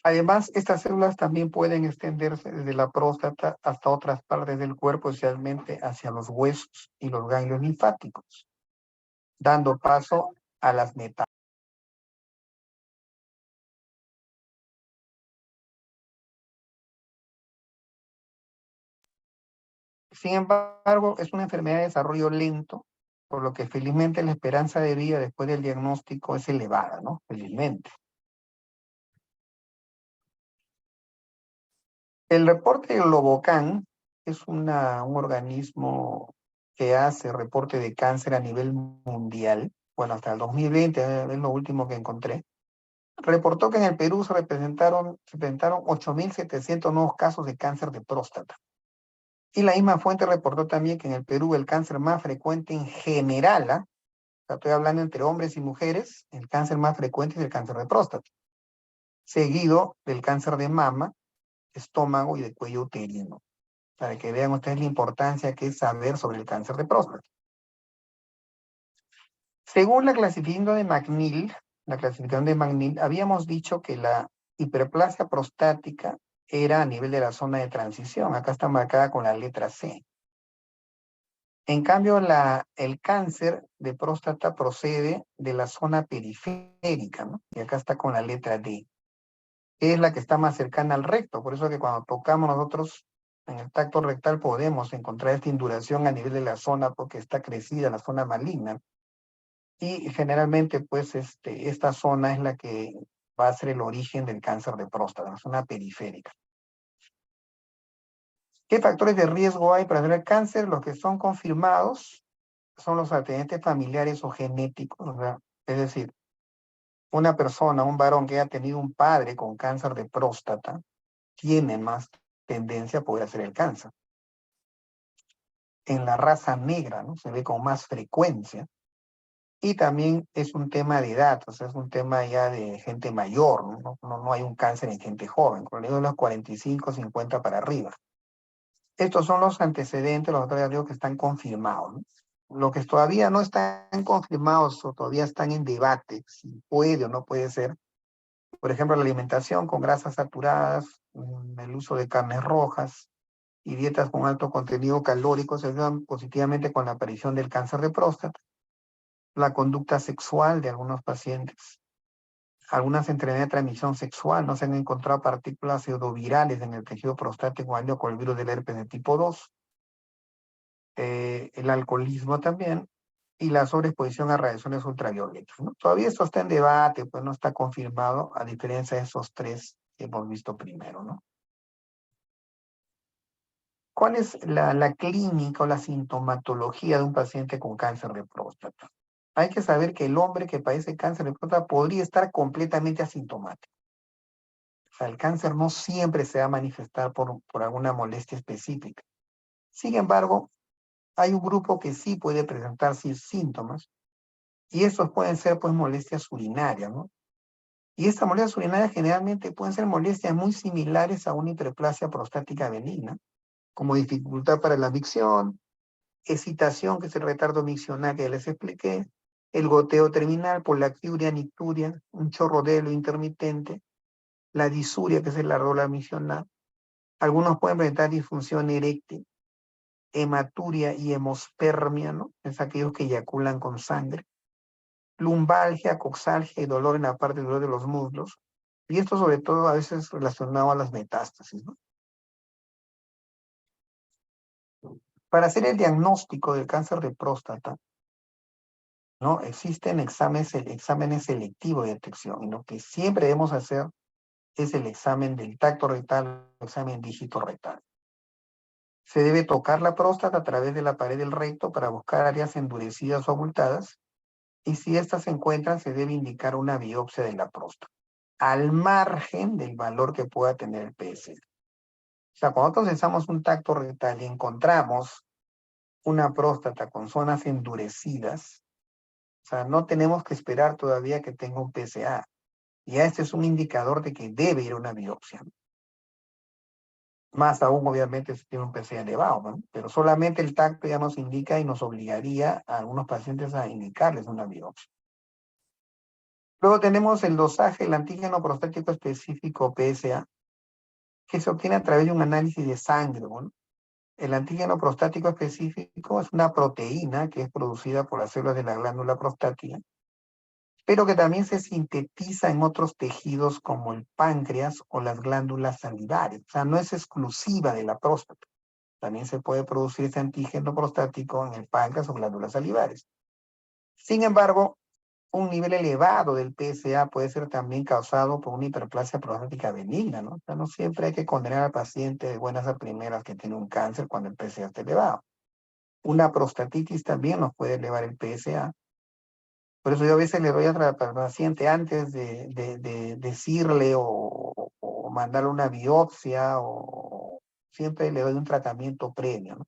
Además, estas células también pueden extenderse desde la próstata hasta otras partes del cuerpo, especialmente hacia los huesos y los ganglios linfáticos, dando paso a las metástasis. Sin embargo, es una enfermedad de desarrollo lento, por lo que felizmente la esperanza de vida después del diagnóstico es elevada, ¿no? Felizmente. El reporte Globocan es un organismo que hace reporte de cáncer a nivel mundial. Bueno, hasta el 2020 es lo último que encontré. Reportó que en el Perú se presentaron 8.700 nuevos casos de cáncer de próstata. Y la misma fuente reportó también que en el Perú el cáncer más frecuente en general, o sea, estoy hablando entre hombres y mujeres, el cáncer más frecuente es el cáncer de próstata, seguido del cáncer de mama, estómago y de cuello uterino, para que vean ustedes la importancia que es saber sobre el cáncer de próstata. Según la clasificación de McNeil, habíamos dicho que la hiperplasia prostática era a nivel de la zona de transición. Acá está marcada con la letra C. En cambio, el cáncer de próstata procede de la zona periférica, ¿no? Y acá está con la letra D, que es la que está más cercana al recto. Por eso que cuando tocamos nosotros en el tacto rectal podemos encontrar esta induración a nivel de la zona porque está crecida, la zona maligna. Y generalmente, pues, esta zona es la que va a ser el origen del cáncer de próstata, la zona periférica. ¿Qué factores de riesgo hay para tener cáncer? Los que son confirmados son los antecedentes familiares o genéticos, ¿verdad? Es decir, una persona, un varón que haya tenido un padre con cáncer de próstata, tiene más tendencia a poder hacer el cáncer. En la raza negra, ¿no? Se ve con más frecuencia. Y también es un tema de edad, o sea, es un tema ya de gente mayor, ¿no? No hay un cáncer en gente joven, con los 45, 50 para arriba. Estos son los antecedentes, los factores de riesgo que están confirmados, ¿no? Lo que todavía no están confirmados o todavía están en debate, si puede o no puede ser, por ejemplo, la alimentación con grasas saturadas, el uso de carnes rojas y dietas con alto contenido calórico se ayudan positivamente con la aparición del cáncer de próstata, la conducta sexual de algunos pacientes, algunas enfermedades de transmisión sexual, no se han encontrado partículas pseudovirales en el tejido prostático con el virus del herpes de tipo 2, el alcoholismo también, y la sobreexposición a radiaciones ultravioletas, ¿no? Todavía esto está en debate, pues no está confirmado, a diferencia de esos tres que hemos visto primero, ¿no? ¿Cuál es la clínica o la sintomatología de un paciente con cáncer de próstata? Hay que saber que el hombre que padece cáncer de próstata podría estar completamente asintomático. O sea, el cáncer no siempre se va a manifestar por alguna molestia específica. Sin embargo, hay un grupo que sí puede presentar síntomas, y estos pueden ser, pues, molestias urinarias, ¿no? Y estas molestias urinarias generalmente pueden ser molestias muy similares a una hiperplasia prostática benigna, como dificultad para la micción, excitación, que es el retardo miccional que les expliqué, el goteo terminal, polactiuria, nicturia, un chorro de helo intermitente, la disuria, que es el ardor miccional. Algunos pueden presentar disfunción eréctil, hematuria y hemospermia, ¿no? Es aquellos que eyaculan con sangre. Lumbalgia, coxalgia y dolor en la parte de los muslos. Y esto sobre todo a veces relacionado a las metástasis, ¿no? Para hacer el diagnóstico del cáncer de próstata, ¿no? Existen exámenes selectivos de detección, y lo que siempre debemos hacer es el examen del tacto rectal, el examen dígito rectal. Se debe tocar la próstata a través de la pared del recto para buscar áreas endurecidas o abultadas, y si estas se encuentran, se debe indicar una biopsia de la próstata, al margen del valor que pueda tener el PSA. O sea, cuando nosotros usamos un tacto rectal y encontramos una próstata con zonas endurecidas, o sea, no tenemos que esperar todavía que tenga un PSA. Ya este es un indicador de que debe ir a una biopsia. Más aún, obviamente, si tiene un PSA elevado, ¿no? Pero solamente el tacto ya nos indica y nos obligaría a algunos pacientes a indicarles una biopsia. Luego tenemos el dosaje del antígeno prostático específico PSA, que se obtiene a través de un análisis de sangre, ¿no? El antígeno prostático específico es una proteína que es producida por las células de la glándula prostática, pero que también se sintetiza en otros tejidos como el páncreas o las glándulas salivares. O sea, no es exclusiva de la próstata. También se puede producir ese antígeno prostático en el páncreas o glándulas salivares. Sin embargo, un nivel elevado del PSA puede ser también causado por una hiperplasia prostática benigna, ¿no? O sea, no siempre hay que condenar al paciente de buenas a primeras que tiene un cáncer cuando el PSA está elevado. Una prostatitis también nos puede elevar el PSA. Por eso yo a veces le doy al paciente antes de decirle o mandarle una biopsia o siempre le doy un tratamiento previo, ¿no?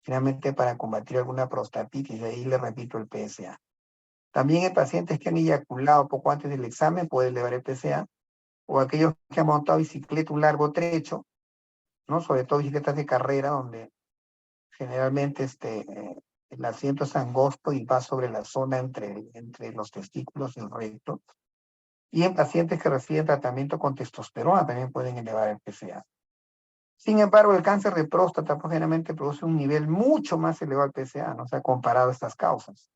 Finalmente para combatir alguna prostatitis, de ahí le repito el PSA. También en pacientes que han eyaculado poco antes del examen puede elevar el PSA, o aquellos que han montado bicicleta un largo trecho, ¿no? Sobre todo bicicletas de carrera, donde generalmente el asiento es angosto y va sobre la zona entre los testículos y el recto. Y en pacientes que reciben tratamiento con testosterona también pueden elevar el PSA. Sin embargo, el cáncer de próstata pues, generalmente produce un nivel mucho más elevado al PSA, ¿no? O sea, comparado a estas causas.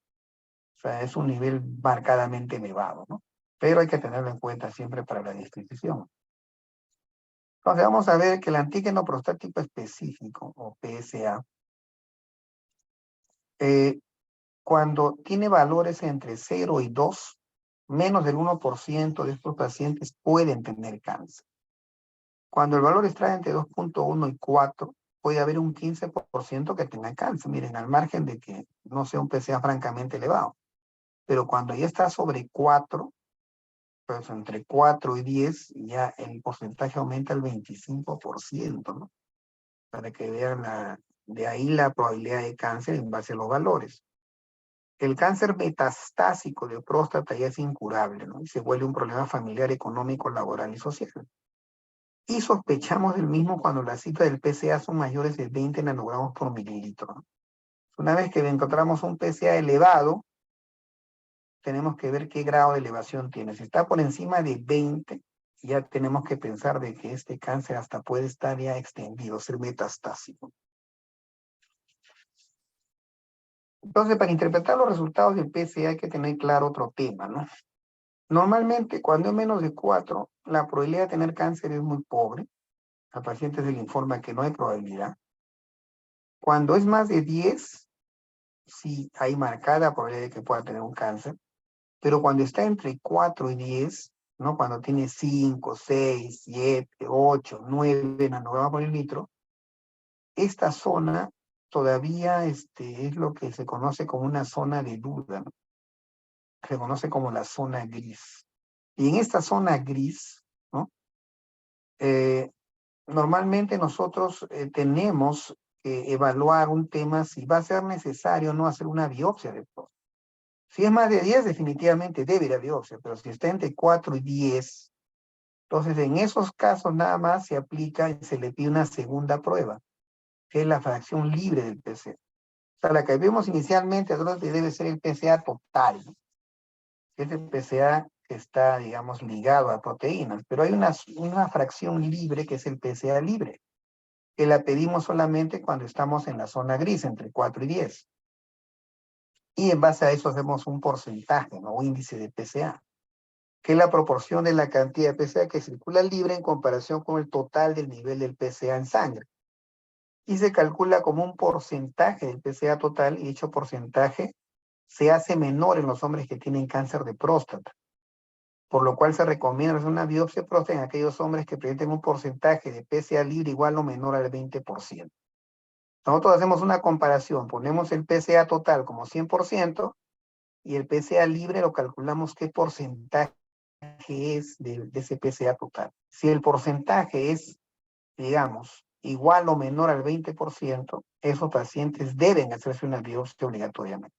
O sea, es un nivel marcadamente elevado, ¿no? Pero hay que tenerlo en cuenta siempre para la disquisición. Entonces vamos a ver que el antígeno prostático específico, o PSA, cuando tiene valores entre 0 y 2, menos del 1% de estos pacientes pueden tener cáncer. Cuando el valor está entre 2.1 y 4, puede haber un 15% que tenga cáncer. Miren, al margen de que no sea un PSA francamente elevado. Pero cuando ya está sobre 4, pues entre 4 y 10, ya el porcentaje aumenta al 25%, ¿no? Para que vean de ahí la probabilidad de cáncer en base a los valores. El cáncer metastásico de próstata ya es incurable, ¿no? Y se vuelve un problema familiar, económico, laboral y social. Y sospechamos del mismo cuando las cifras del PSA son mayores de 20 nanogramos por mililitro, ¿no? Una vez que encontramos un PSA elevado, tenemos que ver qué grado de elevación tiene. Si está por encima de 20, ya tenemos que pensar de que este cáncer hasta puede estar ya extendido, ser metastásico. Entonces, para interpretar los resultados del PSA hay que tener claro otro tema, ¿no? Normalmente, cuando es menos de 4, la probabilidad de tener cáncer es muy pobre. A pacientes se le informa que no hay probabilidad. Cuando es más de 10, sí hay marcada probabilidad de que pueda tener un cáncer. Pero cuando está entre 4 y 10, ¿no? Cuando tiene 5, 6, 7, 8, 9 nanogramos por mililitro, esta zona todavía es lo que se conoce como una zona de duda, ¿no? Se conoce como la zona gris. Y en esta zona gris, ¿no? Normalmente nosotros tenemos que evaluar un tema si va a ser necesario o no hacer una biopsia de próstata. Si es más de 10, definitivamente debe ir a biopsia, pero si está entre 4 y 10, entonces en esos casos nada más se aplica y se le pide una segunda prueba, que es la fracción libre del PSA. O sea, la que vimos inicialmente, entonces debe ser el PSA total, ¿no? Es el PSA que está, digamos, ligado a proteínas, pero hay una fracción libre que es el PSA libre, que la pedimos solamente cuando estamos en la zona gris, entre 4 y 10. Y en base a eso hacemos un porcentaje, ¿no? Un índice de PSA, que es la proporción de la cantidad de PSA que circula libre en comparación con el total del nivel del PSA en sangre. Y se calcula como un porcentaje del PSA total, y dicho porcentaje se hace menor en los hombres que tienen cáncer de próstata, por lo cual se recomienda hacer una biopsia de próstata en aquellos hombres que presenten un porcentaje de PSA libre igual o menor al 20%. Nosotros hacemos una comparación, ponemos el PSA total como 100% y el PSA libre lo calculamos qué porcentaje es de ese PSA total. Si el porcentaje es, digamos, igual o menor al 20%, esos pacientes deben hacerse una biopsia obligatoriamente.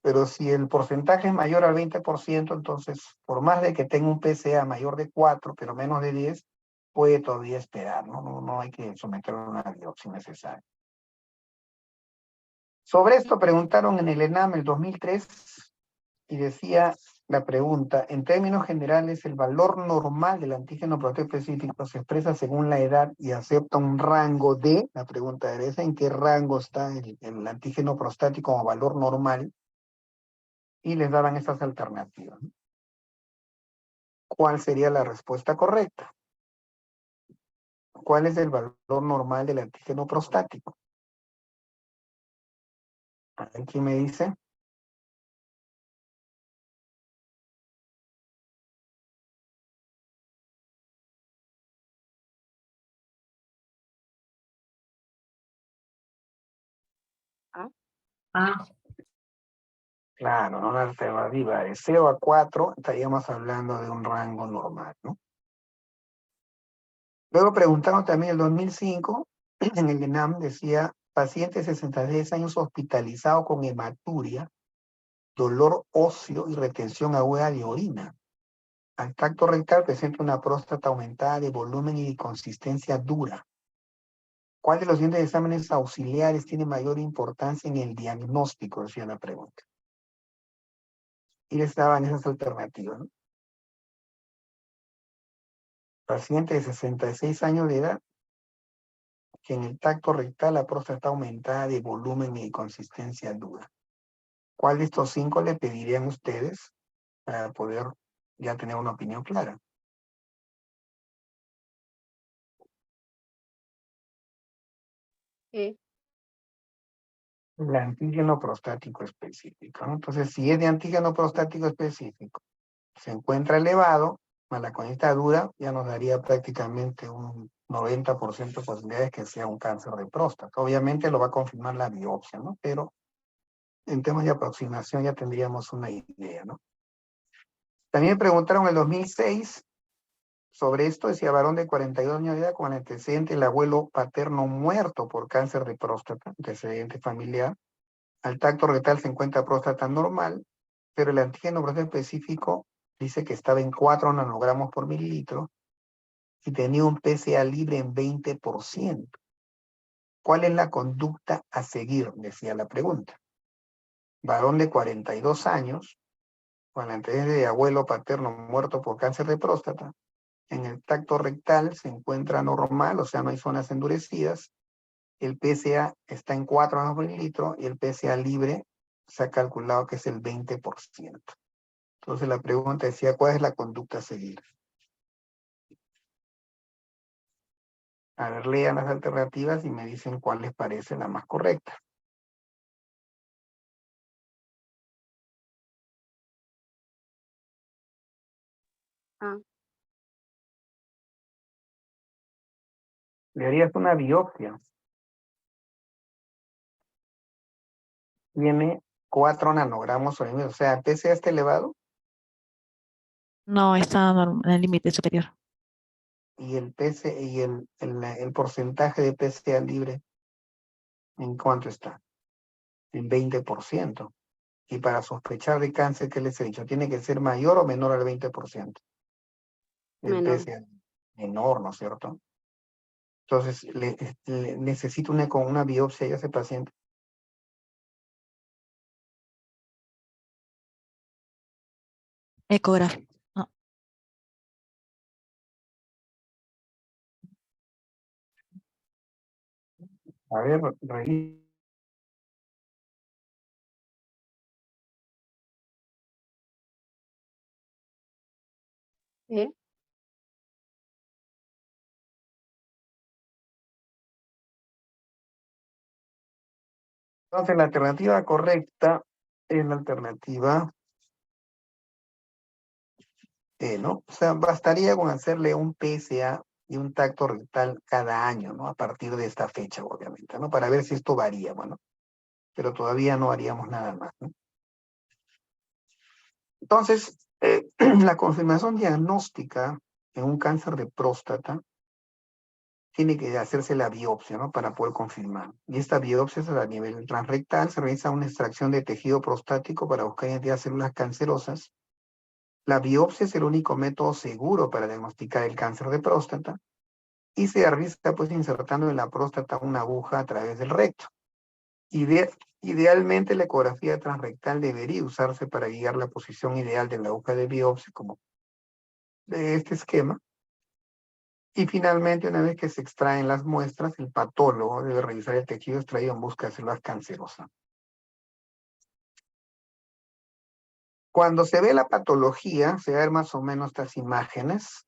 Pero si el porcentaje es mayor al 20%, entonces, por más de que tenga un PSA mayor de 4, pero menos de 10, puede todavía esperar, ¿no? No hay que someterlo a una biopsia necesaria. Sobre esto preguntaron en el ENAM el 2003 y decía la pregunta, en términos generales, el valor normal del antígeno prostático específico se expresa según la edad y acepta un rango de, la pregunta era esa, ¿en qué rango está el antígeno prostático como valor normal? Y les daban estas alternativas. ¿Cuál sería la respuesta correcta? ¿Cuál es el valor normal del antígeno prostático? ¿Quién me dice? Claro, ¿no? La alternativa de 0 a 4 estaríamos hablando de un rango normal, ¿no? Luego preguntaron también el 2005, en el ENAM decía, paciente de 66 años hospitalizado con hematuria, dolor óseo y retención aguda de orina. Al tracto rectal presenta una próstata aumentada de volumen y de consistencia dura. ¿Cuál de los siguientes exámenes auxiliares tiene mayor importancia en el diagnóstico? Decía la pregunta. Y les daban esas alternativas, ¿no? Paciente de 66 años de edad, que en el tacto rectal la próstata está aumentada de volumen y de consistencia dura. ¿Cuál de estos 5 le pedirían ustedes para poder ya tener una opinión clara? E. El antígeno prostático específico, ¿no? Entonces, si es de antígeno prostático específico, se encuentra elevado, más la conjunta dura, ya nos daría prácticamente un 90% de posibilidades que sea un cáncer de próstata. Obviamente lo va a confirmar la biopsia, ¿no? Pero en temas de aproximación ya tendríamos una idea, ¿no? También me preguntaron en el 2006 sobre esto, decía varón de 42 años de edad con antecedente el abuelo paterno muerto por cáncer de próstata, antecedente familiar. Al tacto rectal se encuentra próstata normal, pero el antígeno prostático específico dice que estaba en 4 nanogramos por mililitro y tenía un PSA libre en 20%. ¿Cuál es la conducta a seguir? Decía la pregunta. Varón de 42 años, con antecedente de abuelo paterno muerto por cáncer de próstata, en el tacto rectal se encuentra normal, o sea, no hay zonas endurecidas. El PSA está en 4 nanogramos por mililitro y el PSA libre se ha calculado que es el 20%. Entonces la pregunta decía, ¿cuál es la conducta a seguir? A ver, lean las alternativas y me dicen cuál les parece la más correcta. A. Le harías una biopsia. Tiene 4 nanogramos sobre mil, o sea, ¿el PSA está elevado? No, está en el límite superior. Y el el porcentaje de PSA libre, ¿en cuánto está? En 20%. Y para sospechar de cáncer, ¿qué les he dicho? Tiene que ser mayor o menor al 20%. El Menor. PSA menor, ¿no es cierto? Entonces, necesito una biopsia a ese paciente. Ecografía. No. A ver, revisa. E. Entonces, la alternativa correcta es la alternativa E, ¿no? O sea, bastaría con hacerle un PSA y un tacto rectal cada año, ¿no? A partir de esta fecha, obviamente, ¿no? Para ver si esto varía, bueno. Pero todavía no haríamos nada más, ¿no? Entonces, la confirmación diagnóstica en un cáncer de próstata tiene que hacerse la biopsia, ¿no? Para poder confirmar. Y esta biopsia es a nivel transrectal, se realiza una extracción de tejido prostático para buscar identidad de células cancerosas. La biopsia es el único método seguro para diagnosticar el cáncer de próstata. y se realiza pues insertando en la próstata una aguja a través del recto. Idealmente la ecografía transrectal debería usarse para guiar la posición ideal de la aguja de biopsia, como de este esquema. Y finalmente, una vez que se extraen las muestras, el patólogo debe revisar el tejido extraído en busca de células cancerosas. Cuando se ve la patología, se ven más o menos estas imágenes.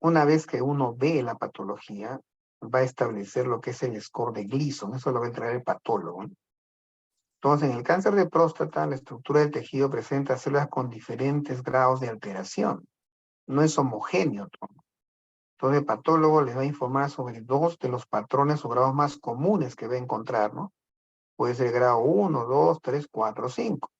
Una vez que uno ve la patología, va a establecer lo que es el score de Gleason. Eso lo va a entregar el patólogo. Entonces, en el cáncer de próstata, la estructura del tejido presenta células con diferentes grados de alteración. No es homogéneo todo. Entonces, el patólogo les va a informar sobre dos de los patrones o grados más comunes que va a encontrar, ¿no? Puede ser grado 1, 2, 3, 4, 5.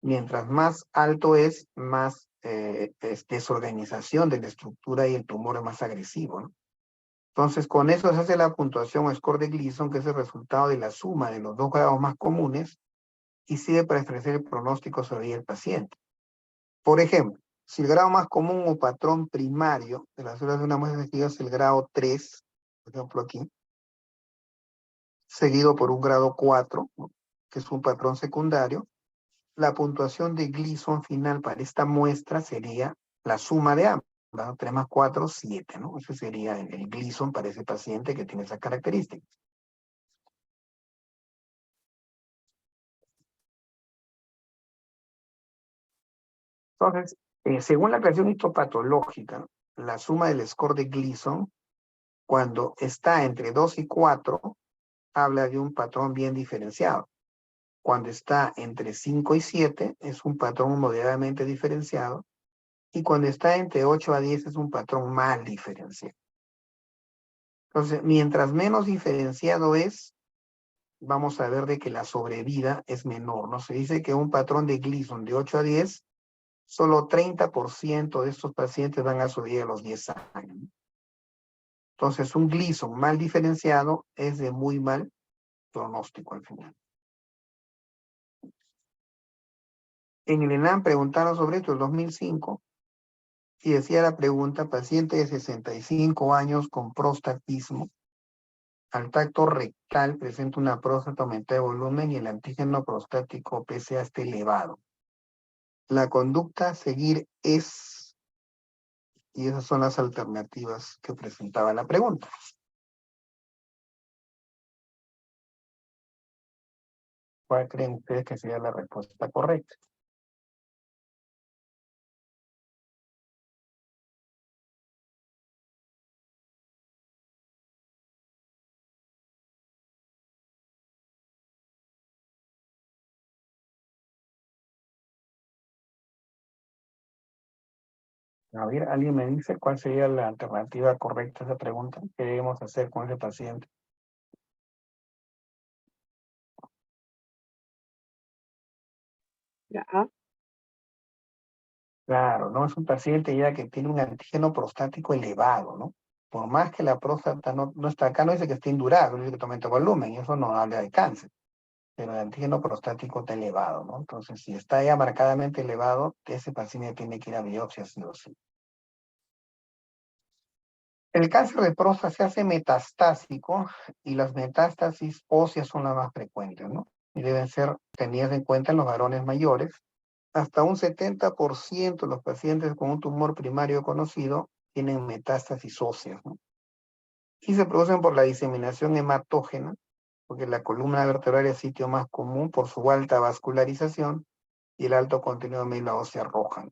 Mientras más alto es, más es desorganización de la estructura y el tumor es más agresivo, ¿no? Entonces, con eso se hace la puntuación o score de Gleason, que es el resultado de la suma de los dos grados más comunes y sirve para establecer el pronóstico sobre el paciente. Por ejemplo, si el grado más común o patrón primario de las células de una muestra de tejido es el grado 3, por ejemplo aquí, seguido por un grado 4, ¿no?, que es un patrón secundario, la puntuación de Gleason final para esta muestra sería la suma de ambas, ¿no? 3 más 4, 7, ¿no? Ese sería el Gleason para ese paciente que tiene esas características. Entonces, según la creación histopatológica, la suma del score de Gleason, cuando está entre 2 y 4, habla de un patrón bien diferenciado. Cuando está entre 5 y 7, es un patrón moderadamente diferenciado. Y cuando está entre 8 a 10, es un patrón mal diferenciado. Entonces, mientras menos diferenciado es, vamos a ver de que la sobrevida es menor, ¿no? Se dice que un patrón de Gleason de 8 a 10, solo 30% de estos pacientes van a sobrevivir a los 10 años. Entonces, un Gleason mal diferenciado es de muy mal pronóstico al final. En el ENAM preguntaron sobre esto en 2005 y decía la pregunta: paciente de 65 años con prostatismo, al tacto rectal presenta una próstata aumentada de volumen y el antígeno prostático PSA está elevado. La conducta a seguir es, y esas son las alternativas que presentaba la pregunta. ¿Cuál creen ustedes que sería la respuesta correcta? A ver, ¿alguien me dice cuál sería la alternativa correcta a esa pregunta? ¿Qué debemos hacer con ese paciente? La A. Claro, ¿no? Es un paciente ya que tiene un antígeno prostático elevado, ¿no? Por más que la próstata no está acá, no dice que esté indurado, dice que tome volumen, y eso no habla de cáncer. Pero el antígeno prostático está elevado, ¿no? Entonces, si está ya marcadamente elevado, ese paciente tiene que ir a biopsia sí o sí. El cáncer de próstata se hace metastásico y las metástasis óseas son las más frecuentes, ¿no? Y deben ser tenidas en cuenta en los varones mayores. Hasta un 70% de los pacientes con un tumor primario conocido tienen metástasis óseas, ¿no? Y se producen por la diseminación hematógena, porque la columna vertebral es el sitio más común por su alta vascularización y el alto contenido de médula ósea roja.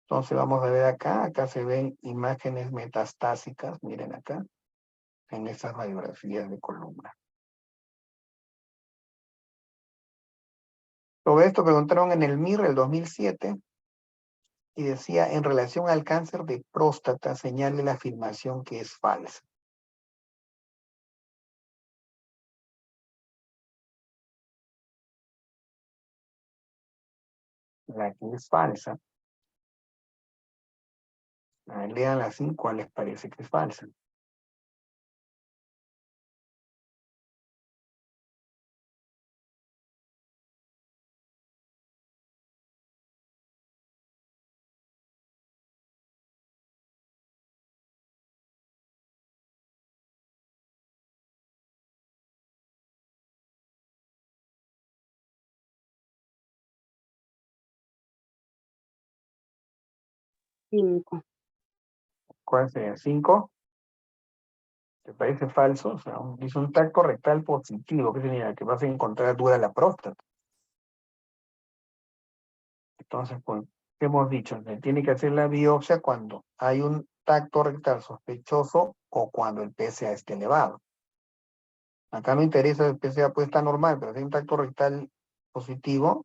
Entonces vamos a ver acá se ven imágenes metastásicas, miren acá, en estas radiografías de columna. Sobre esto preguntaron en el MIR el 2007 y decía: en relación al cáncer de próstata, señale la afirmación que es falsa. La que es falsa. Leanla así, ¿cuál les parece que es falsa? 5. ¿Cuál sería? 5. ¿Te parece falso? O sea, dice un tacto rectal positivo. ¿Qué significa? Que vas a encontrar dura la próstata. Entonces, pues, ¿qué hemos dicho? Se tiene que hacer la biopsia cuando hay un tacto rectal sospechoso o cuando el PSA esté elevado. Acá no interesa el PSA, puede estar normal, pero si hay un tacto rectal positivo,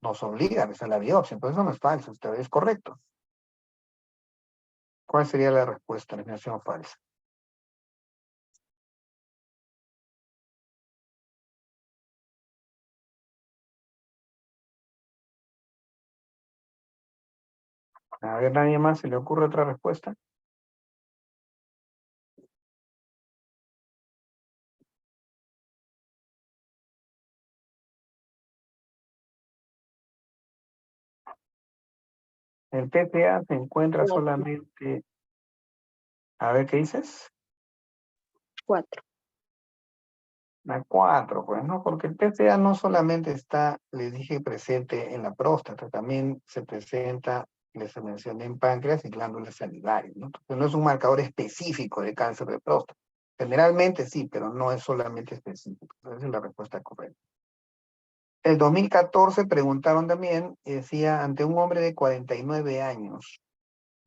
nos obliga a hacer la biopsia. Entonces, eso no es falso, usted es correcto. ¿Cuál sería la respuesta? La afirmación falsa. A ver, ¿nadie más se le ocurre otra respuesta? El PSA se encuentra 4. solamente... A ver, ¿qué dices? 4. La 4, pues, ¿no? Porque el PSA no solamente está, les dije, presente en la próstata, también se presenta, les mencioné, en páncreas y glándulas salivarias, ¿no? Entonces no es un marcador específico de cáncer de próstata. Generalmente sí, pero no es solamente específico. Esa es la respuesta correcta. El 2014 preguntaron también, decía, ante un hombre de 49 años,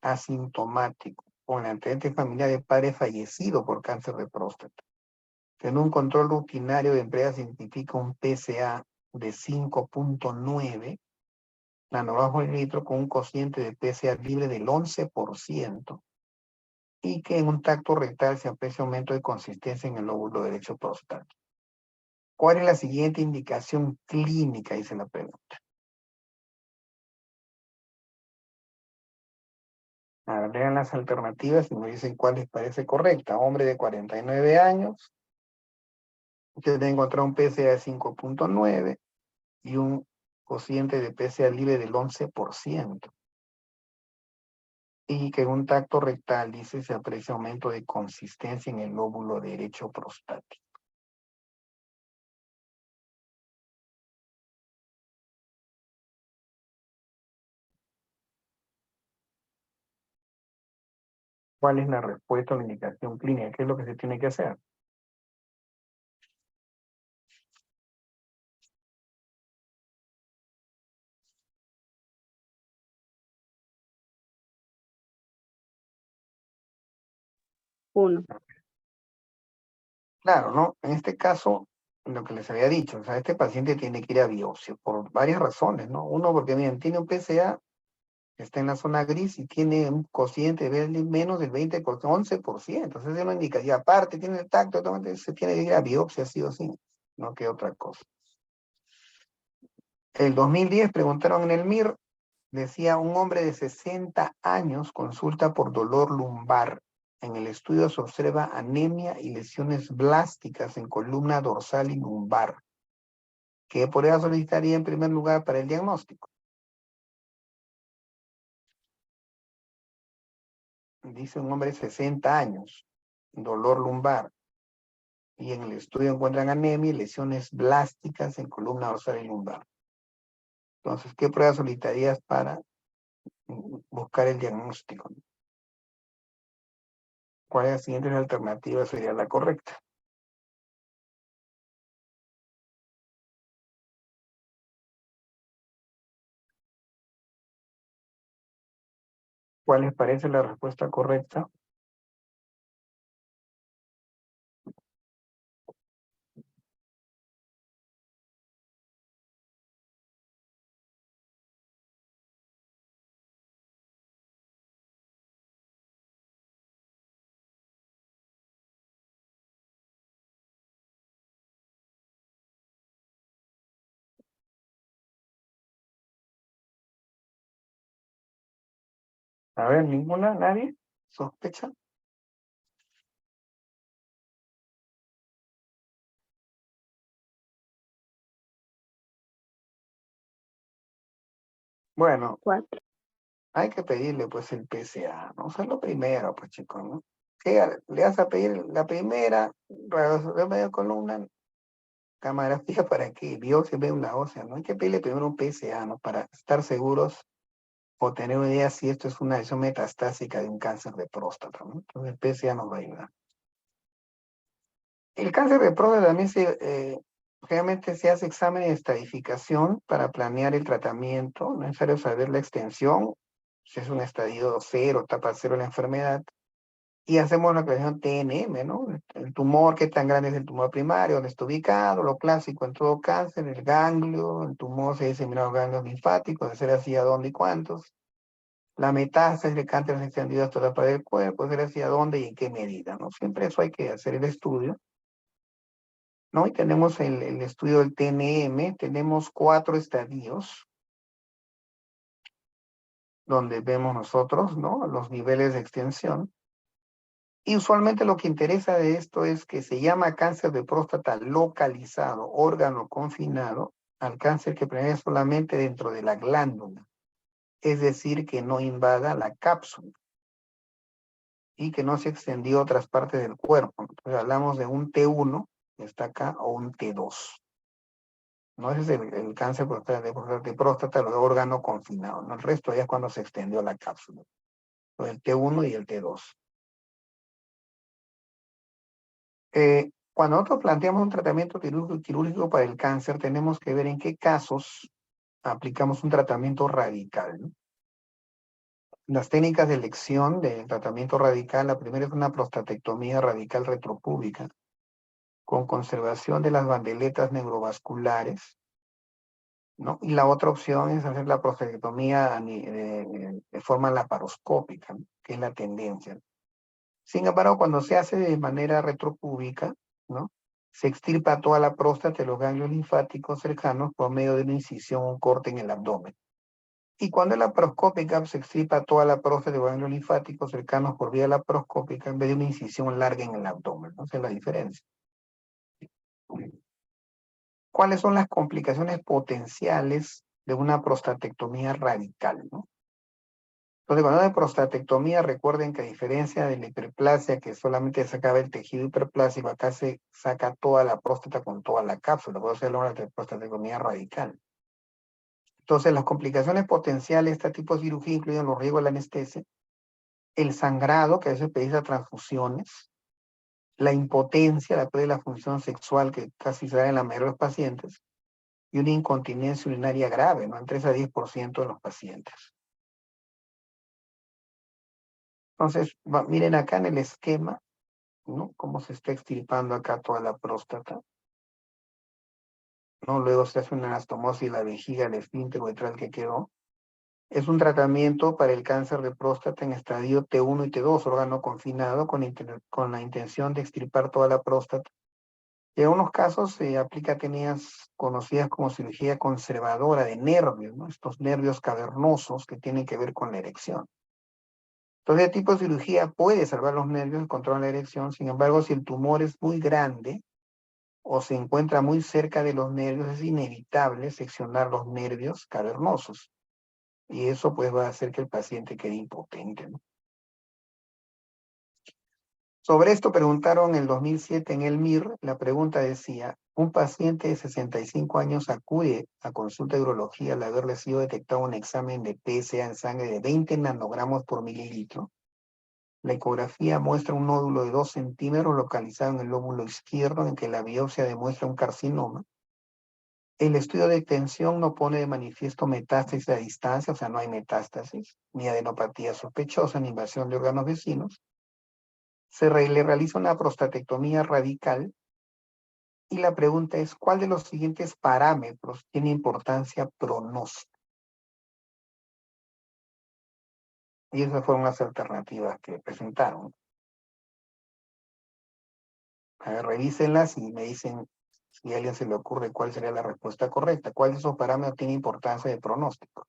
asintomático, con antecedente familiar de padre fallecido por cáncer de próstata. En un control rutinario de empresa científica un PSA de 5.9 nanogramos por litro con un cociente de PSA libre del 11% y que en un tacto rectal se aprecia aumento de consistencia en el lóbulo derecho prostático. ¿Cuál es la siguiente indicación clínica? Dice la pregunta. A ver, lean las alternativas y me dicen cuál les parece correcta. Hombre de 49 años, usted debe encontrar un PSA de 5.9 y un cociente de PSA libre del 11%. Y que en un tacto rectal, dice, se aprecia aumento de consistencia en el lóbulo derecho prostático. ¿Cuál es la respuesta o la indicación clínica? ¿Qué es lo que se tiene que hacer? Uno. Claro, ¿no? En este caso, lo que les había dicho, o sea, este paciente tiene que ir a biopsia por varias razones, ¿no? Uno, porque miren, tiene un PSA, está en la zona gris y tiene un cociente de menos del 20%, 11%. Entonces, eso no indica, y aparte tiene el tacto, entonces se tiene que ir a biopsia sí o sí, no que otra cosa. El 2010 preguntaron en el MIR, decía, un hombre de 60 años consulta por dolor lumbar. En el estudio se observa anemia y lesiones blásticas en columna dorsal y lumbar. ¿Qué prueba solicitaría en primer lugar para el diagnóstico? Dice un hombre de 60 años, dolor lumbar. Y en el estudio encuentran anemia y lesiones blásticas en columna dorsal y lumbar. Entonces, ¿qué prueba solicitarías para buscar el diagnóstico? ¿Cuál de las siguientes alternativas sería la correcta? ¿Cuál les parece la respuesta correcta? A ver, ninguna, nadie sospecha. Bueno, 4. hay que pedirle pues el PSA, ¿no? O sea, lo primero, pues chicos, ¿no? ¿Qué le vas a pedir la primera radiografía de columna, camografía para que biopsia médula ósea, ¿no? Hay que pedirle primero un PSA, ¿no? Para estar seguros o tener una idea si esto es una lesión metastásica de un cáncer de próstata, ¿no? Entonces el PSA nos va a ayudar. El cáncer de próstata también generalmente se hace examen de estadificación para planear el tratamiento. No es necesario saber la extensión, si es un estadio 0, etapa 0 de la enfermedad. Y hacemos la clasificación TNM, ¿no? El tumor, qué tan grande es el tumor primario, dónde está ubicado, lo clásico en todo cáncer, el ganglio, el tumor se disemina en los ganglios linfáticos, de ser así a dónde y cuántos. La metástasis de cáncer se extendido hasta la pared del cuerpo, de ser así a dónde y en qué medida, ¿no? Siempre eso hay que hacer el estudio, ¿no? Y tenemos el estudio del TNM, tenemos 4 estadios, donde vemos nosotros, ¿no? Los niveles de extensión. Y usualmente lo que interesa de esto es que se llama cáncer de próstata localizado, órgano confinado, al cáncer que prevalece solamente dentro de la glándula. Es decir, que no invada la cápsula y que no se extendió a otras partes del cuerpo. Entonces hablamos de un T1, que está acá, o un T2. No, ese es el cáncer de próstata, el órgano confinado. ¿No? El resto ya es cuando se extendió la cápsula. Entonces, el T1 y el T2. Cuando nosotros planteamos un tratamiento quirúrgico para el cáncer, tenemos que ver en qué casos aplicamos un tratamiento radical, ¿no? Las técnicas de elección del tratamiento radical, la primera es una prostatectomía radical retropúbica, con conservación de las bandeletas neurovasculares, ¿no? Y la otra opción es hacer la prostatectomía de forma laparoscópica, ¿no? Que es la tendencia. Sin embargo, cuando se hace de manera retropúbica, ¿no? Se extirpa toda la próstata de los ganglios linfáticos cercanos por medio de una incisión o un corte en el abdomen. Y cuando es laparoscópica, se extirpa toda la próstata de los ganglios linfáticos cercanos por vía laparoscópica en vez de una incisión larga en el abdomen, ¿no? Esa es la diferencia. ¿Cuáles son las complicaciones potenciales de una prostatectomía radical, ¿no? Entonces, cuando hay prostatectomía, recuerden que a diferencia de la hiperplasia, que solamente sacaba el tejido hiperplásico, acá se saca toda la próstata con toda la cápsula. Puede ser una prostatectomía radical. Entonces, las complicaciones potenciales de este tipo de cirugía incluyen los riesgos de la anestesia, el sangrado, que a veces precisa transfusiones, la impotencia, la pérdida de la función sexual, que casi se da en la mayoría de los pacientes, y una incontinencia urinaria grave, ¿no? En 3 a 10% de los pacientes. Entonces, miren acá en el esquema, ¿no? Cómo se está extirpando acá toda la próstata, ¿no? Luego se hace una anastomosis de la vejiga, el esfínter uretral que quedó. Es un tratamiento para el cáncer de próstata en estadio T1 y T2, órgano confinado, con la intención de extirpar toda la próstata. Y en algunos casos se aplica técnicas conocidas como cirugía conservadora de nervios, ¿no? Estos nervios cavernosos que tienen que ver con la erección. Entonces, este tipo de cirugía puede salvar los nervios y controlar la erección. Sin embargo, si el tumor es muy grande o se encuentra muy cerca de los nervios, es inevitable seccionar los nervios cavernosos. Y eso pues va a hacer que el paciente quede impotente, ¿no? Sobre esto preguntaron en el 2007 en el MIR, la pregunta decía, un paciente de 65 años acude a consulta de urología al haberle sido detectado un examen de PSA en sangre de 20 nanogramos por mililitro. La ecografía muestra un nódulo de 2 centímetros localizado en el lóbulo izquierdo en que la biopsia demuestra un carcinoma. El estudio de extensión no pone de manifiesto metástasis a distancia, o sea, no hay metástasis, ni adenopatía sospechosa, ni invasión de órganos vecinos. Le realiza una prostatectomía radical y la pregunta es, ¿cuál de los siguientes parámetros tiene importancia pronóstica? Y esas fueron las alternativas que presentaron. A ver, revísenlas y me dicen si a alguien se le ocurre cuál sería la respuesta correcta. ¿Cuál de esos parámetros tiene importancia de pronóstico?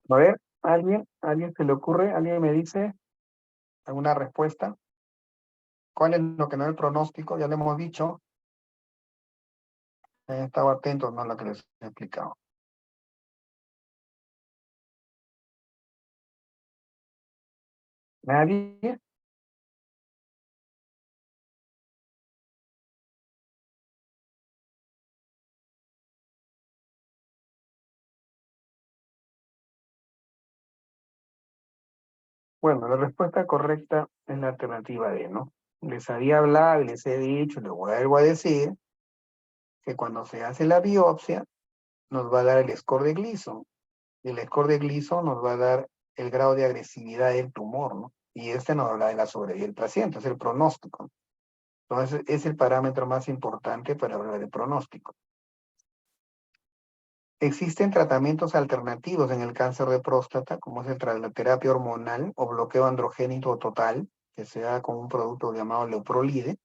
A ver, ¿alguien se le ocurre? ¿Alguien me dice alguna respuesta? ¿Cuál es lo que no es el pronóstico? Ya lo hemos dicho. He estado atento, no a lo que les he explicado. ¿Nadie? Bueno, la respuesta correcta es la alternativa D, ¿no? Les había hablado y les he dicho, les vuelvo a decir, que cuando se hace la biopsia, nos va a dar el score de Gleason. Y el score de Gleason nos va a dar el grado de agresividad del tumor, ¿no? Y este nos habla de la sobrevida del paciente, es el pronóstico. Entonces, es el parámetro más importante para hablar de pronóstico. Existen tratamientos alternativos en el cáncer de próstata, como es la terapia hormonal o bloqueo androgénico total, que se da con un producto llamado Leuprolide.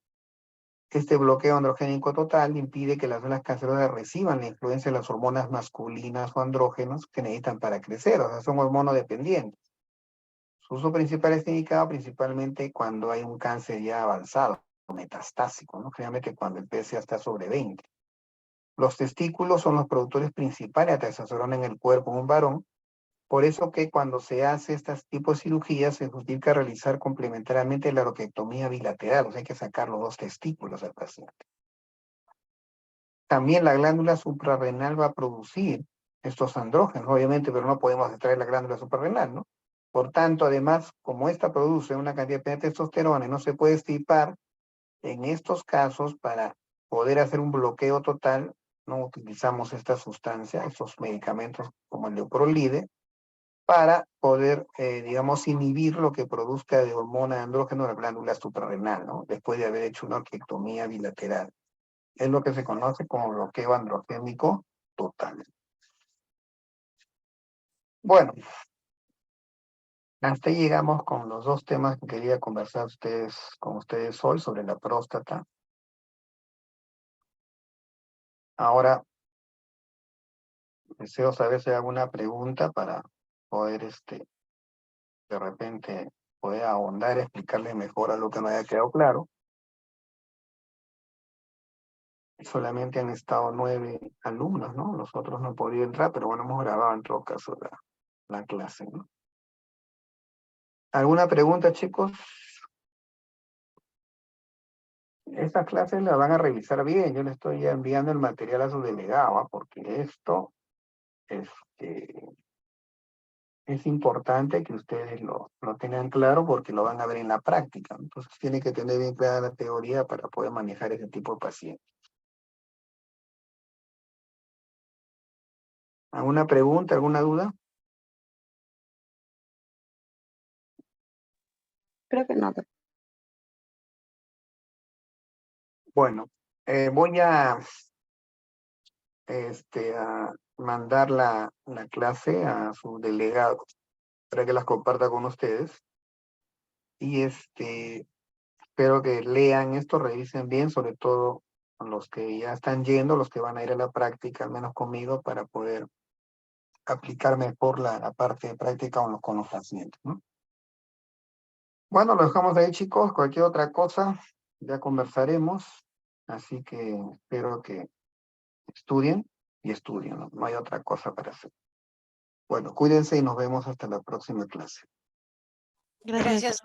Este bloqueo androgénico total impide que las células cancerosas reciban la influencia de las hormonas masculinas o andrógenos que necesitan para crecer, o sea, son hormonodependientes. Su uso principal está indicado principalmente cuando hay un cáncer ya avanzado, metastásico, ¿no? Generalmente cuando el PSA está sobre 20. Los testículos son los productores principales de testosterona en el cuerpo de un varón, por eso que cuando se hace este tipo de cirugías se justifica realizar complementariamente la orquiectomía bilateral, o sea, hay que sacar los dos testículos al paciente. También la glándula suprarrenal va a producir estos andrógenos, obviamente, pero no podemos extraer la glándula suprarrenal, ¿no? Por tanto, además, como esta produce una cantidad de testosterona y no se puede extirpar, en estos casos, para poder hacer un bloqueo total, no utilizamos esta sustancia, estos medicamentos como el Leuprolide, para poder, digamos, inhibir lo que produzca de hormona de andrógeno la glándula suprarrenal, ¿no? Después de haber hecho una orquiectomía bilateral. Es lo que se conoce como bloqueo androgénico total. Bueno, hasta ahí llegamos con los dos temas que quería conversar con ustedes hoy sobre la próstata. Ahora, deseo saber si hay alguna pregunta para poder, de repente, poder ahondar, explicarles mejor a lo que no haya quedado claro. Solamente han estado 9 alumnos, ¿no? Los otros no han podido entrar, pero bueno, hemos grabado en todo caso la clase, ¿no? ¿Alguna pregunta, chicos? Esta clase la van a revisar bien. Yo le estoy ya enviando el material a su delegado, ¿ah? Porque esto este, es importante que ustedes lo tengan claro porque lo van a ver en la práctica. Entonces tiene que tener bien clara la teoría para poder manejar ese tipo de pacientes. ¿Alguna pregunta, alguna duda? Creo que no. Bueno, voy a mandar la clase a su delegado para que las comparta con ustedes. Y espero que lean esto, revisen bien, sobre todo los que ya están yendo, los que van a ir a la práctica, al menos conmigo, para poder aplicar mejor la parte de práctica con los pacientes, ¿no? Bueno, lo dejamos ahí, chicos. Cualquier otra cosa, ya conversaremos. Así que espero que estudien y estudien, ¿no? No hay otra cosa para hacer. Bueno, cuídense y nos vemos hasta la próxima clase. Gracias.